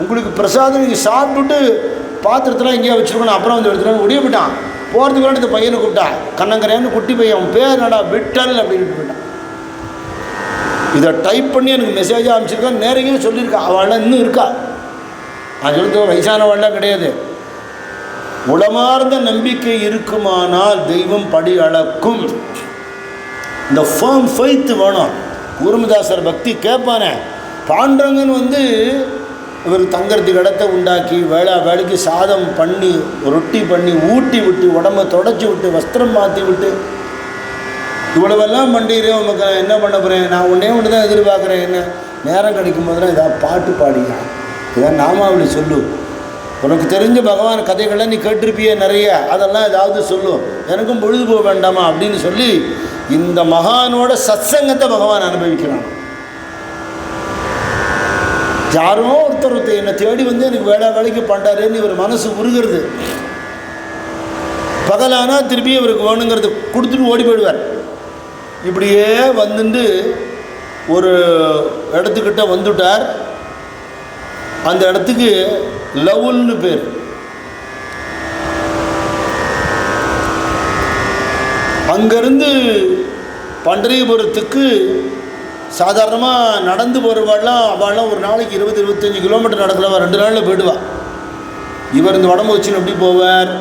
உங்களுக்கு பிரசாதம் நீங்கள் சாப்பிட்டுட்டு பாத்திரத்தெல்லாம் எங்கேயா வச்சுருக்கணும், அப்புறம் வந்து எடுத்துகிட்டு முடிய போயிட்டான். போகிறதுக்கு முன்னாடி இந்த பையனை கூப்பிட்டான், கண்ணங்கரையான்னு குட்டி பையன், அவன் பேர் நடா விட்டல் அப்படின்னு போயிட்டான். இதை டைப் பண்ணி எனக்கு மெசேஜாக அனுப்பிச்சிருக்கான். நேரங்க சொல்லியிருக்கான். அவள்லாம் இன்னும் இருக்கா. நான் சொல்கிறது வயசானவாள்லாம் கிடையாது. உளமார்ந்த நம்பிக்கை இருக்குமானால் தெய்வம் படி அளக்கும். இந்த ஃபேம் ஃபெய்த் வேணும். கூர்மதாசர் பக்தி கேட்பானே. பாண்டரங்கன் வந்து இவர் தங்கறதுக்கு இடத்த உண்டாக்கி வேலைக்கு சாதம் பண்ணி ரொட்டி பண்ணி ஊட்டி விட்டு உடம்பை தொடச்சி விட்டு வஸ்திரம் மாற்றி விட்டு இவ்வளவெல்லாம் பண்ணுறேன். உனக்கு நான் என்ன பண்ண போகிறேன்? நான் ஒன்று தான் எதிர்பார்க்குறேன். என்ன நேரம் கிடைக்கும் போதெல்லாம் இதாக பாட்டு பாடியா, இதான் நாமாவளி சொல்லு, உனக்கு தெரிஞ்ச பகவான் கதைகளை நீ கேட்டிருப்பியே நிறைய, அதெல்லாம் ஏதாவது சொல்லு, எனக்கும் பொழுது போக வேண்டாமா அப்படின்னு சொல்லி இந்த மகானோட சத்சங்கத்தை பகவான் அனுபவிக்கிறான். யாரோ ஒருத்தர் என்னை தேடி வந்து எனக்கு வேலைக்கு பண்ணுறாருன்னு இவர் மனசு உருகிறது. பகலானா திருப்பி இவருக்கு வேணுங்கிறது கொடுத்துட்டு ஓடி போயிடுவார். இப்படியே வந்துட்டு ஒரு இடத்துக்கிட்ட வந்துட்டார். அந்த இடத்துக்கு லவுல்னு பேர். அங்கேருந்து பண்டரிபுரத்துக்கு சாதாரணமாக நடந்து போகிறவாள்லாம் அவள்லாம் ஒரு நாளைக்கு 20-25 கிலோமீட்டர் நடக்கலவா, 2 நாளில் போயிடுவா. இவர் இந்த உடம்பு வச்சுன்னு எப்படி போவார்?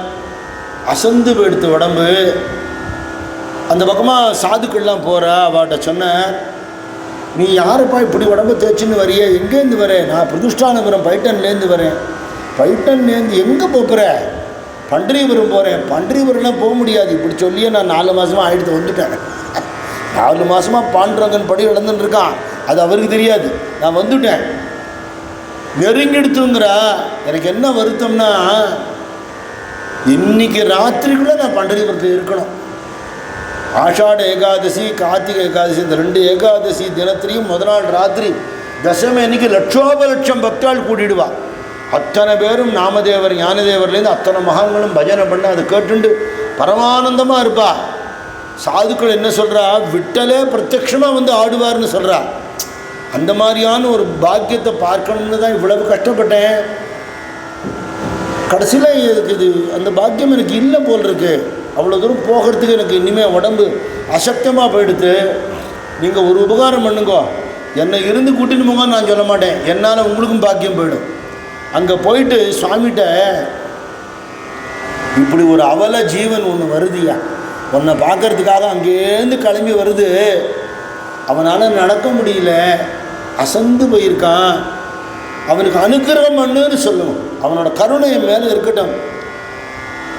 அசந்து போயிடுத்த உடம்பு. அந்த பக்கமாக சாதுக்கள்லாம் போகிறா. அவட்ட சொன்னார், நீ யாருப்பா இப்படி உடம்பு தேய்ச்சின்னு வரைய? எங்கேருந்து வரேன்? நான் பிரதிஷ்டானபுரம் பைட்டன்லேருந்து வரேன். பைட்டன்லேருந்து எங்கே போகிற? பண்டரிபுரம் போகிறேன். பண்டரிபுரம்லாம் போக முடியாது. இப்படி சொல்லியே நான் 4 மாதமாக ஆகிடுத்து வந்துட்டேன். 4 மாதமாக பாண்டுரங்கன் படி நடந்துன்னு இருக்கான். அது அவருக்கு தெரியாது. நான் வந்துட்டேன். நெருங்கிடுத்துங்கிறா. எனக்கு என்ன வருத்தம்னா, இன்னைக்கு ராத்திரிக்குள்ளே நான் பண்டரிபுரத்தில் இருக்கணும். ஆஷாட ஏகாதசி, கார்த்திகை ஏகாதசி, இந்த 2 ஏகாதசி தினத்திலையும் முதல் நாள் ராத்திரி தசமி அன்னைக்கு லட்சோபலட்சம் பக்தாள் கூட்டிடுவா. அத்தனை பேரும் நாமதேவர் ஞானதேவர்லேருந்து அத்தனை மகான்களும் பஜனை பண்ண அதை கேட்டுண்டு பரமானந்தமாக இருப்பா. சாதுக்கள் என்ன சொல்கிறா? விட்டலே பிரத்யட்சமாக வந்து ஆடுவார்னு சொல்கிறா. அந்த மாதிரியான ஒரு பாக்கியத்தை பார்க்கணும்னு தான் இவ்வளவு கஷ்டப்பட்டேன். கடைசியில் எனக்கு இது அந்த பாக்கியம் எனக்கு இல்லை போல் இருக்கு. அவ்வளோ தூரம் போகிறதுக்கு எனக்கு இனிமேல் உடம்பு அசக்தமாக போயிடுது. நீங்கள் ஒரு உபகாரம் பண்ணுங்கோ, என்னை இருந்து கூட்டின்னு போங்கன்னு நான் சொல்ல மாட்டேன். என்னால் உங்களுக்கும் பாக்கியம் போயிடும். அங்கே போயிட்டு சுவாமிகிட்ட, இப்படி ஒரு அவல ஜீவன் ஒன்று வருதுயா, உன்னை பார்க்கறதுக்காக அங்கேருந்து கிளம்பி வருது, அவனால் நடக்க முடியல, அசந்து போயிருக்கான், அவனுக்கு அனுக்கிரகம் பண்ணுன்னு சொல்லணும். அவனோட கருணை மேலே இருக்கட்டும்.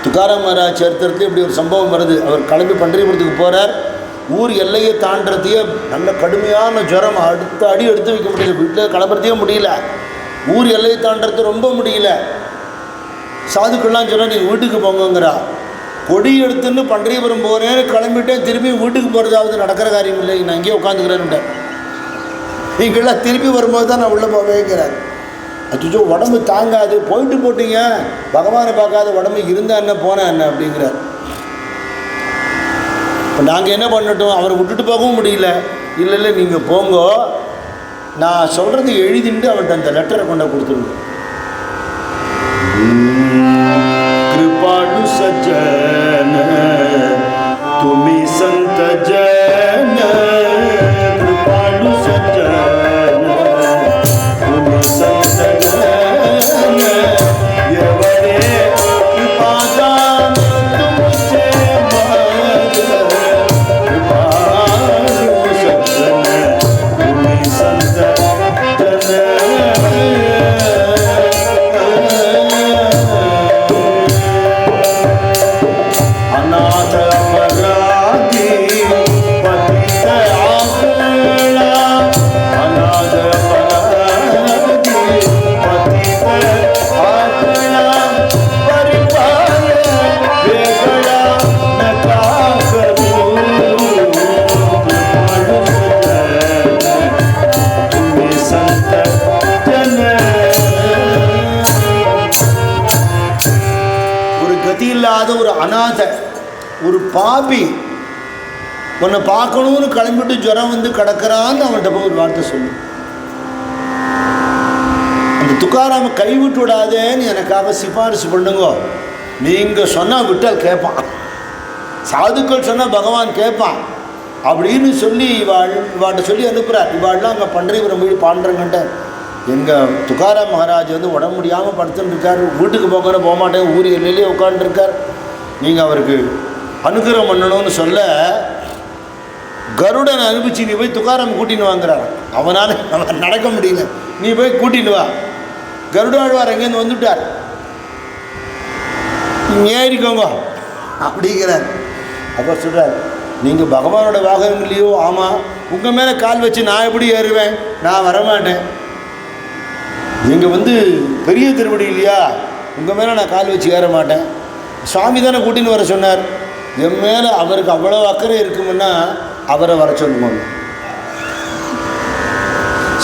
துக்காராம் மகாராஜ் சரித்திரத்தில் இப்படி ஒரு சம்பவம் வருது. அவர் கிளம்பி பண்டரிபுரத்துக்கு போகிறார். ஊர் எல்லையை தாண்டறதையே நல்ல கடுமையான ஜுரம், அடுத்த அடி எடுத்து வைக்க முடியல, வீட்டில் கிளம்புறதையே முடியல, ஊர் எல்லையை தாண்டறது ரொம்ப முடியல. சாதுக்கள்லாம் சொன்னால் நீங்கள் வீட்டுக்கு போங்கங்கிறா. கொடி எடுத்துன்னு பண்டரிபுரம் போகிறேன்னு கிளம்பிட்டேன். திரும்பி வீட்டுக்கு போகிறதாவது நடக்கிற காரியம் இல்லை, நான் இங்கேயே உட்காந்துக்கிறேன்ட்டேன். நீங்களாம் திருப்பி வரும்போது தான் நான் உள்ளே போவேங்கிறார். அச்சோ உடம்பு தாங்காது, போயிட்டு போட்டீங்க, பகவானை பார்க்காத உடம்பு இருந்தால் என்ன போனேன் என்ன அப்படிங்கிறார். இப்போ நாங்கள் என்ன பண்ணட்டும்? அவரை விட்டுட்டு போகவும் முடியல. இல்லை இல்லை நீங்கள் போங்கோ, நான் சொல்கிறது எழுதிட்டு அவன்கிட்ட அந்த லெட்டரை கொண்டு கொடுத்துருங்க. கிருபாடு சஜ்ஜன துமி சந்த ஜன, கிருபாடு சஜ்ஜன துமி சந்த ஜன, எவரே கிருபாதான தும்சே மஹர், கிருபாடு சஜ்ஜன துமி சந்த ஜன. இல்லாத ஒரு அநாத, ஒரு பாபி உன்னை பார்க்கணும்னு கிளம்பிட்டு ஜுரம் வந்து கிடக்கிறான்னு அவன்கிட்ட போய் ஒரு வார்த்தை சொல்லு. அந்த துக்காராம கைவிட்டு விடாதேன்னு எனக்காக சிபாரிசு பண்ணுங்க. நீங்கள் சொன்னால் விட்டால் கேட்பான், சாதுக்கள் சொன்னால் பகவான் கேட்பான் அப்படின்னு சொல்லி இவாள்கிட்ட சொல்லி அனுப்புகிறார். இவாள்லாம் அங்கே பண்டரிபுரம் போய் பாண்டுறங்கன்ட்ட, எங்கள் துக்காராம் மகாராஜ் வந்து உடம்பு முடியாமல் படுத்துன்னு இருக்கார், வீட்டுக்கு போங்கன்னு போக மாட்டேன், ஊர் எல்லையிலே உட்காந்துருக்கார், நீங்கள் அவருக்கு அனுகிரகம் பண்ணணும்னு சொல்ல கருடன் அனுப்பிச்சு நீ போய் துக்காராம் கூட்டின்னு வாங்குறாரு. அவனால் நடக்க முடியல, நீ போய் கூட்டின்னு வா. கருடாழ்வார் எங்கேருந்து வந்துவிட்டார், ஏறிக்கோங்க அப்படிங்கிறார். அப்போ சொல்கிறார், நீங்கள் பகவானோட வாகனம் இல்லையோ? ஆமாம். உங்கள் மேலே கால் வச்சு நான் எப்படி ஏறுவேன்? நான் வரமாட்டேன். நீங்கள் வந்து பெரிய திருவடி இல்லையா, உங்கள் மேலே நான் கால் வச்சு ஏற மாட்டேன். சுவாமி தானே கூட்டின்னு வர சொன்னார். என் மேலே அவருக்கு அவ்வளோ அக்கறை இருக்குமுன்னா அவரை வர சொல்லுவாங்க.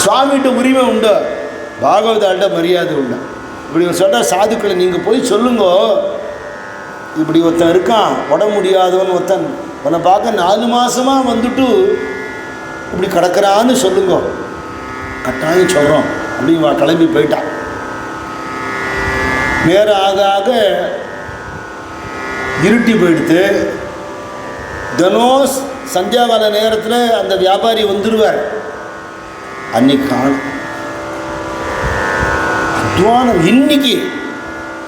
சுவாமிகிட்ட உரிமை உண்டு, பாகவதால்கிட்ட மரியாதை உண்டு. இப்படி சொல்கிற சாதுக்களை நீங்கள் போய் சொல்லுங்க, இப்படி ஒருத்தன் இருக்கான் உடம்பு முடியாதவன் ஒருத்தன், உன்னை பார்க்க 4 மாதமாக வந்துட்டு இப்படி கிடக்கிறான்னு சொல்லுங்க, கட்டாயம் சொல்கிறோம் அப்படின்னு கிளம்பி போயிட்டான். நேரம் ஆக ஆக இருட்டி போயிடுத்து. தினம் சந்தியாகால நேரத்தில் அந்த வியாபாரி வந்துடுவார். அன்னைக்கு காணும் அத்வானம். இன்னைக்கு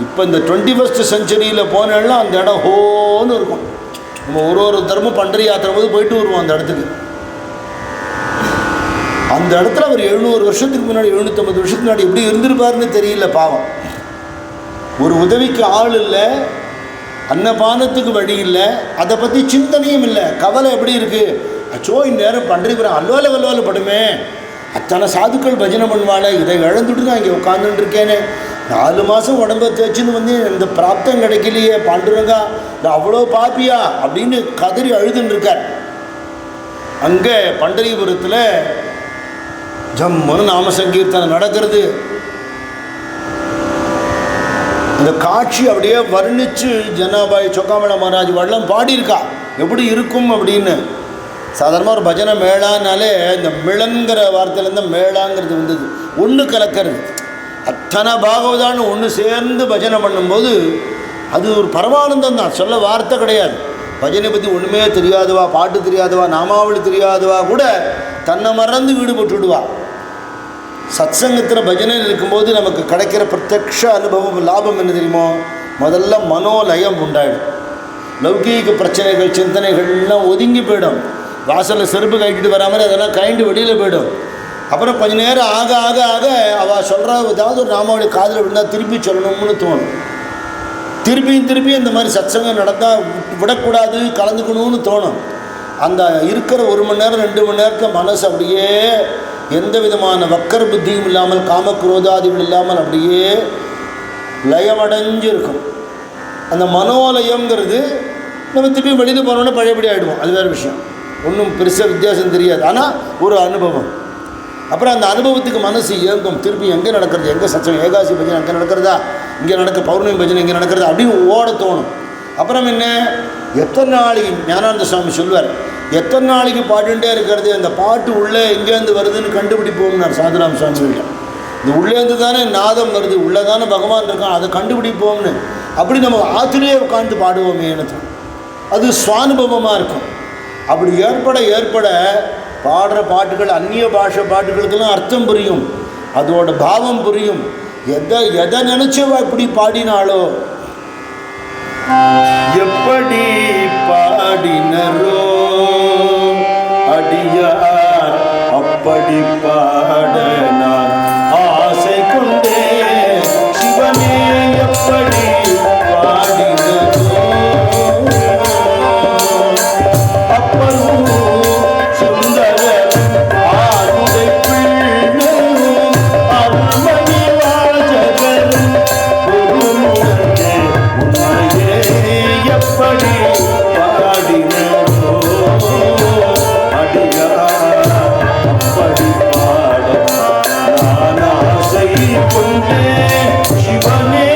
இப்போ இந்த 21st செஞ்சுரியில் போனேன்னா அந்த இடம் ஹோன்னு இருக்கும். நம்ம ஒரு தர்மம் பண்டரி யாத்திரை போது போயிட்டு வருவோம் அந்த இடத்துக்கு. அந்த இடத்துல அவர் 700 வருஷத்துக்கு முன்னாடி 750 வருஷத்துக்கு முன்னாடி எப்படி இருந்திருப்பாருன்னு தெரியல. பாவம், ஒரு உதவிக்கு ஆள் இல்லை, அன்னபானத்துக்கு வழி இல்லை, அதை பற்றி சிந்தனையும் இல்லை. கவலை எப்படி இருக்குது? அச்சோ இந்நேரம் பண்டரிபுரம் அல்லோல வல்லோல படுமே, அத்தனை சாதுக்கள் பஜனை பண்ணுவாள், இதை இழந்துட்டு நான் இங்கே உட்காந்துட்டு இருக்கேனே, 4 மாதம் உடம்பை தேய்ச்சின்னு வந்து இந்த பிராப்தம் கிடைக்கலையே பாண்டுரங்கா, நான் அவ்வளோ பாப்பியா அப்படின்னு கதறி அழுதுன்னு இருக்கார். அங்கே பண்டரிபுரத்தில் ஜம்முன்னு நாம சங்கீர்த்தனம் நடக்கிறது. அந்த காட்சி அப்படியே வர்ணித்து ஜனாபாய் சொக்காமல மகாராஜ் வள்ளம் பாடியிருக்கா எப்படி இருக்கும் அப்படின்னு. சாதாரணமாக ஒரு பஜனை மேளானாலே இந்த மிளன்கிற வார்த்தையிலேருந்து மேளாங்கிறது வந்தது. ஒன்று கலக்கிறது, அத்தனை பாகவதான்னு ஒன்று சேர்ந்து பஜனை பண்ணும்போது அது ஒரு பரமானந்தம் தான், சொல்ல வார்த்தை கிடையாது. பஜனை பற்றி ஒன்றுமே தெரியாதவா, பாட்டு தெரியாதவா, நாமாவளி தெரியாதவா கூட தன்னை மறந்து ஈடுபட்டுடுவா. சத்சங்கத்தில் பஜனையில் இருக்கும்போது நமக்கு கிடைக்கிற பிரத்யக்ஷ அனுபவம் லாபம் என்ன தெரியுமோ? முதல்ல மனோலயம் உண்டாயிடும். லௌகீக பிரச்சனைகள் சிந்தனைகள்லாம் ஒதுங்கி போயிடும். வாசலில் செருப்பு கட்டிட்டு வராமல் அதெல்லாம் கைண்டு வெளியில் போயிடும். அப்புறம் கொஞ்ச நேரம் ஆக ஆக ஆக அவள் சொல்கிற ஏதாவது ஒரு நாமாவளி காதில் விழுந்தால் திருப்பி சொல்லணும்னு தோணும். திருப்பியும் இந்த மாதிரி சத்சங்கம் நடந்தால் விடக்கூடாது, கலந்துக்கணும்னு தோணும். அந்த இருக்கிற 1 மணி நேரம் 2 மணி நேரத்தில் மனசு அப்படியே எந்த விதமான வக்கர புத்தியும் இல்லாமல், காமக்ரோதாதிகள் இல்லாமல் அப்படியே லயமடைஞ்சு இருக்கும். அந்த மனோலயங்கிறது நம்ம திருப்பி வெளியில் போனோன்னே பழையபடி ஆகிடுவோம். அது வேறு விஷயம், ஒன்றும் பெருசாக வித்தியாசம் தெரியாது. ஆனால் ஒரு அனுபவம். அப்புறம் அந்த அனுபவத்துக்கு மனசு இயங்கும். திருப்பி எங்கே நடக்கிறது, எங்கே சச்சம் ஏகாசி பஜனை அங்கே நடக்கிறதா, இங்கே நடக்க பௌர்ணமி பஜனை இங்கே நடக்கிறதா அப்படின்னு ஓட தோணும். அப்புறம் என்ன, எத்தனை நாளைக்கு ஞானானந்த சுவாமி சொல்வார், எத்தனை நாளைக்கு பாட்டுட்டே இருக்கிறது, அந்த பாட்டு உள்ளே எங்கேருந்து வருதுன்னு கண்டுபிடிப்போம்னார் சாதுராம் சுவாமிகிட்ட. இந்த உள்ளேருந்து தானே நாதம் வருது, உள்ளே தானே பகவான் இருக்கான், அதை கண்டுபிடிப்போம்னு. அப்படி நம்ம ஆற்றுலேயே உட்காந்து பாடுவோமே எனக்கு அது சுவானுபவமாக இருக்கும். அப்படி ஏற்பட பாடுற பாட்டுகள் அந்நிய பாஷை பாட்டுகளுக்கெல்லாம் அர்த்தம் புரியும், அதோட பாவம் புரியும். எதை நினைச்சவா இப்படி பாடினாலோ, எப்படி பாடினரோ அடியார் அப்படி பாட நான் ஆசை கொண்டே, சிவனே எப்படி பாடினரோ அப்பனும் சுந்தர ஆருடை பிள்ளையும் அருள்மணி வாசகரும் குருமுகே உன்னையே எப்படி பாடினரோ அடியார் அப்படி பாட நான் ஆசை கொண்டே, சிவனே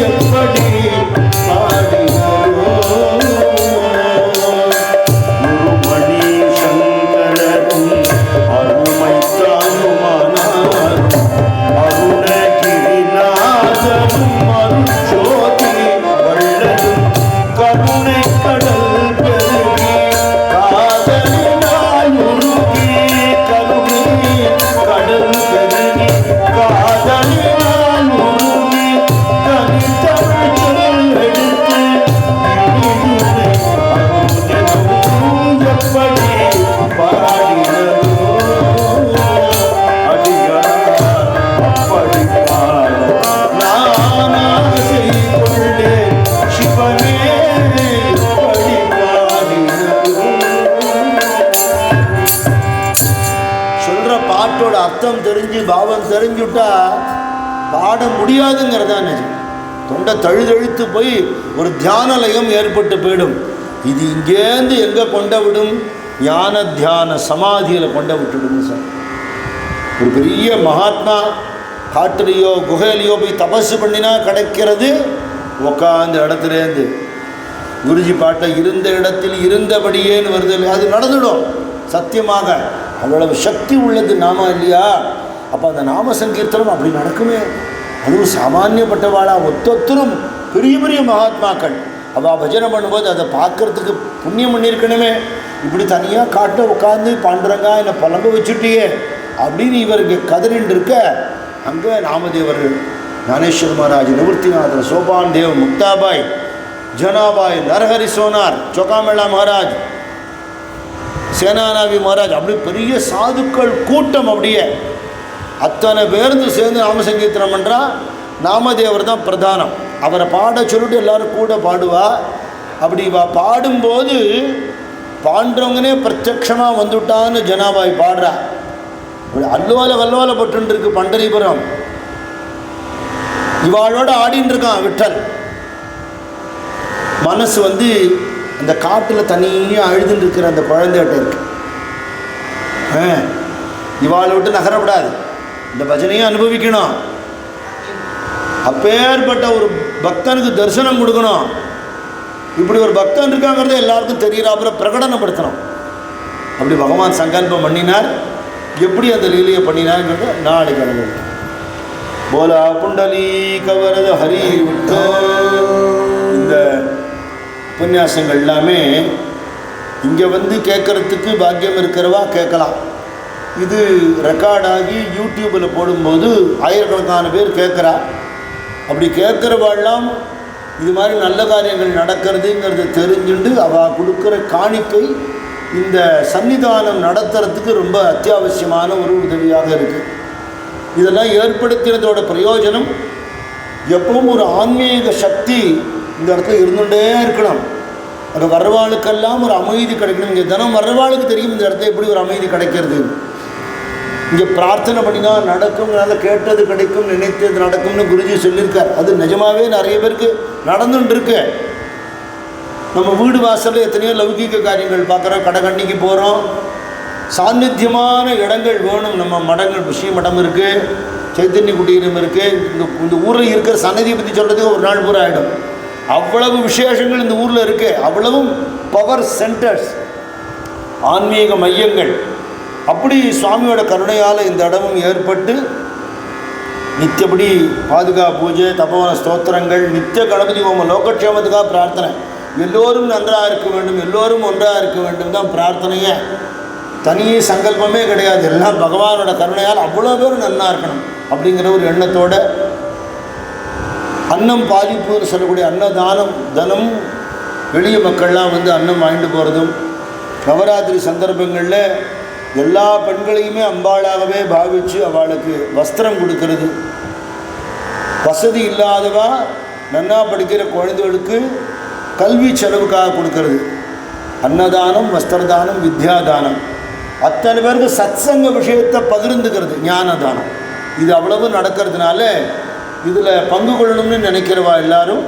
எப்படி பாடினரோ குருமணி சங்கரரும் அருமைத்தானுமானாரும் அருணகிரிநாதரும் அருட்சோதி வள்ளலும் கருணை கடல் பெருகி காதலினால் உருகி, கருணை கடல் பெருகி காதலினால் உருகி, தனித்தமிழ் சொல் எடுத்து எப்படி பாடினரோ அடியார் அப்படி பாட நான் ஆசை கொண்டேன், சிவனே எப்படி பாடினரோ. சொல்கிற பாட்டோட அர்த்தம் தெரிஞ்சு பாவம் தெரிஞ்சுட்டா பாட முடியாதுங்கிறதான் நிஜம். தொண்டை தழுதழுத்து போய் ஒரு தியானலயம் ஏற்பட்டு போயிடும். இது இங்கேருந்து எங்கே கொண்ட விடும்? ஞான தியான சமாதியில் கொண்ட விட்டுடுங்க சார். ஒரு பெரிய மகாத்மா காட்டுலையோ குகையிலையோ போய் தபசு பண்ணினா கிடைக்கிறது உக்காந்த இடத்துலேருந்து. குருஜி பாட்டை இருந்த இடத்தில் இருந்தபடியேன்னு வருது, அது நடந்துடும் சத்தியமாக. அவ்வளவு சக்தி உள்ளது நாம இல்லையா? அப்போ அந்த நாம சங்கீர்த்தனம் அப்படி நடக்குமே. அதுவும் சாமானியப்பட்டவாளா ஒத்தொத்தரும் பெரிய பெரிய மகாத்மாக்கள். அவள் பஜனை பண்ணும்போது அதை பார்க்கறதுக்கு புண்ணியம் பண்ணியிருக்கணுமே. இப்படி தனியாக காட்ட உட்காந்து பாண்டுரங்கா என்னை புலம்ப வச்சுட்டியே அப்படின்னு இவருக்கு கதறின்னு இருக்க, அங்கே நாமதேவர், ஞானேஸ்வர் மகாராஜ், நிவர்த்திநாதர், சோபான் தேவ், முக்தாபாய், ஜனாபாய், நரஹரி சோனார், சொகாமேளா மகாராஜ், சேனானாவி மகாராஜ், அப்படி பெரிய சாதுக்கள் கூட்டம். அப்படியே அத்தனை பேருந்து சேர்ந்து நாம சங்கீர்த்தனம் பண்ணுறா. நாமதேவர் தான் பிரதானம். அவரை பாட சொல்லிட்டு எல்லாரும் கூட பாடுவா. அப்படி பாடும்போது பாண்டவங்கனே பிரத்யக்ஷமாக வந்துவிட்டான்னு ஜனாபாய் பாடுறா. அல்லோல கல்லோல பட்டுருக்கு பண்டரிபுரம். இவாளோட ஆடின்னு இருக்கான் விட்டல். மனசு அந்த காட்டில் தனியாக அழுதுன்னு இருக்கிற அந்த குழந்தைகிட்ட இருக்கு. இவாளை விட்டு நகரப்படாது, இந்த பஜனையும் அனுபவிக்கணும். அப்பேற்பட்ட ஒரு பக்தனுக்கு தரிசனம் கொடுக்கணும். இப்படி ஒரு பக்தன் இருக்காங்கிறத எல்லாருக்கும் தெரிகிறாப்புல பிரகடனப்படுத்தணும். அப்படி பகவான் சங்கல்பம் பண்ணினார். எப்படி அந்த லீலையை பண்ணினார்ங்கிறத நாளைக்கு அனுபவிக்கும். போலா புண்டலி கவரத ஹரி விட்ட. இந்த உபன்யாசங்கள் எல்லாமே இங்கே கேட்குறதுக்கு பாக்கியம் இருக்கிறவா கேட்கலாம். இது ரெக்கார்டாகி யூடியூப்பில் போடும்போது ஆயிரக்கணக்கான பேர் கேட்குறா. அப்படி கேட்குறவாள்லாம் இது மாதிரி நல்ல காரியங்கள் நடக்கிறதுங்கிறத தெரிஞ்சுண்டு அவள் கொடுக்குற காணிக்கை இந்த சன்னிதானம் நடத்துறதுக்கு ரொம்ப அத்தியாவசியமான ஒரு உதவியாக இருக்குது. இதெல்லாம் ஏற்படுத்தினதோட பிரயோஜனம் எப்பவும் ஒரு ஆன்மீக சக்தி இந்த இடத்துல இருந்துகிட்டே இருக்கணும். அங்கே வர்றவாளுக்கெல்லாம் ஒரு அமைதி கிடைக்கணும். இங்கே தினம் வர்றவாளுக்கு தெரியும் இந்த இடத்துல எப்படி ஒரு அமைதி கிடைக்கிறது. இங்கே பிரார்த்தனை பண்ணினா நடக்கும், நல்லா கேட்டது கிடைக்கும், நினைத்தது நடக்கும்னு குருஜி சொல்லியிருக்கார். அது நிஜமாகவே நிறைய பேருக்கு நடந்துட்டுருக்கு. நம்ம வீடு வாசலில் எத்தனையோ லௌகீக காரியங்கள் பார்க்குறோம், கடைக்கண்ணிக்கு போகிறோம். சாநித்தியமான இடங்கள் வேணும். நம்ம மடங்கள், ஸ்ரீ மடம் இருக்குது, சைத்தன்ய குட்டீரம் இருக்குது. இந்த ஊரில் இருக்கிற சன்னதியை பற்றி சொல்கிறதுக்கு ஒரு நாள் பூரா ஆகிடும். அவ்வளவு விசேஷங்கள் இந்த ஊரில் இருக்குது. அவ்வளவும் பவர் சென்டர்ஸ், ஆன்மீக மையங்கள். அப்படி சுவாமியோட கருணையால் இந்த இடமும் ஏற்பட்டு நித்தியப்படி பாதுகா பூஜை, தபோவன ஸ்தோத்திரங்கள், நித்திய கணபதி ஹோமம், லோகக்ஷேமத்துக்காக பிரார்த்தனை. எல்லோரும் நன்றாக இருக்க வேண்டும், எல்லோரும் ஒன்றாக இருக்க வேண்டும் தான் பிரார்த்தனையே. தனி சங்கல்பமே கிடையாது. எல்லாம் பகவானோட கருணையால் அவ்வளோ பேர் நன்னா இருக்கணும் அப்படிங்கிற ஒரு எண்ணத்தோட அன்னம் பாலிப்புன்னு சொல்லக்கூடிய அன்னதானம், தனம், எளிய மக்கள்லாம் அன்னம் வாங்கிட்டு போகிறதும், நவராத்திரி சந்தர்ப்பங்களில் எல்லா பெண்களையுமே அம்பாளாகவே பாவித்து அவளுக்கு வஸ்திரம் கொடுக்கறது, வசதி இல்லாதவா நன்னா படிக்கிற குழந்தைகளுக்கு கல்வி செலவுக்காக கொடுக்கறது, அன்னதானம், வஸ்திரதானம், வித்யாதானம், அத்தனை பேருக்கு சத்சங்க விஷயத்தை பகிர்ந்துக்கிறது, ஞானதானம். இது அவ்வளவு நடக்கிறதுனால இதில் பங்கு கொள்ளணும்னு நினைக்கிறவா எல்லாரும்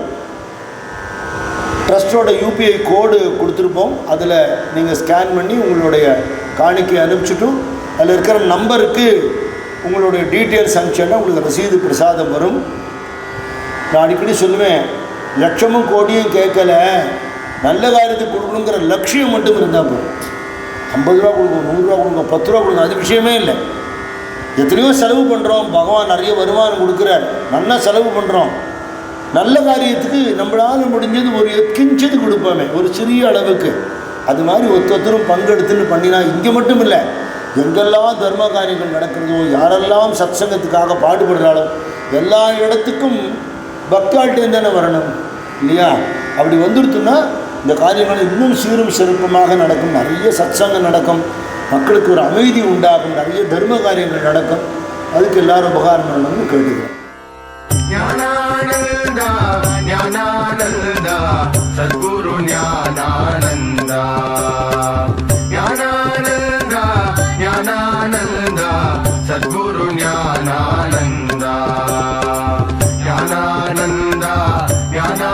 ட்ரஸ்டோட யூபிஐ கோடு கொடுத்துருப்போம். அதில் நீங்கள் ஸ்கேன் பண்ணி உங்களுடைய காணிக்கை அனுப்பிச்சிட்டும் அதில் இருக்கிற நம்பருக்கு உங்களுடைய டீட்டெயில்ஸ் அனுப்பிச்சோன்னா உங்களுக்கு ரசீது பிரசாதம் வரும். நான் அடிக்கடி சொல்லுவேன், லட்சமும் கோடியும் கேட்கல, நல்ல காரியத்துக்கு கொடுக்கணுங்கிற லட்சியம் மட்டும் இருந்தால் போதும். 50 ரூபா கொடுங்க, 100 ரூபா கொடுங்க, 10 ரூபா கொடுங்க, அது விஷயமே இல்லை. எத்தனையோ செலவு பண்ணுறோம், பகவான் நிறைய வருமானம் கொடுக்குறார், நல்லா செலவு பண்ணுறோம். நல்ல காரியத்துக்கு நம்மளால் முடிஞ்சது ஒரு கிஞ்சது கொடுப்போமே, ஒரு சிறிய அளவுக்கு. அது மாதிரி ஒருத்தரும் பங்கெடுத்துன்னு பண்ணினா இங்கே மட்டும் இல்லை, எங்கெல்லாம் தர்ம காரியங்கள் நடக்கிறதோ, யாரெல்லாம் சத்சங்கத்துக்காக பாடுபடுறாலும் எல்லா இடத்துக்கும் பக்தாள்கிட்டே தானே வரணும் இல்லையா? அப்படி வந்துடுத்துன்னா இந்த காரியங்கள் இன்னும் சீரும் சிறப்புமாக நடக்கும். நிறைய சத்சங்கம் நடக்கும், மக்களுக்கு ஒரு அமைதி உண்டாகும், நிறைய தர்ம காரியங்கள் நடக்கும். அதுக்கு எல்லாரும் உபகாரம் பண்ணணும்னு கேட்டுக்கிறேன். ஞானானந்தா ஞானானந்தா சத்குரு ஞானானந்தா ஞானானந்தா ஞானானந்தா சத்குரு ஞானானந்தா ஞானானந்தா ஞானா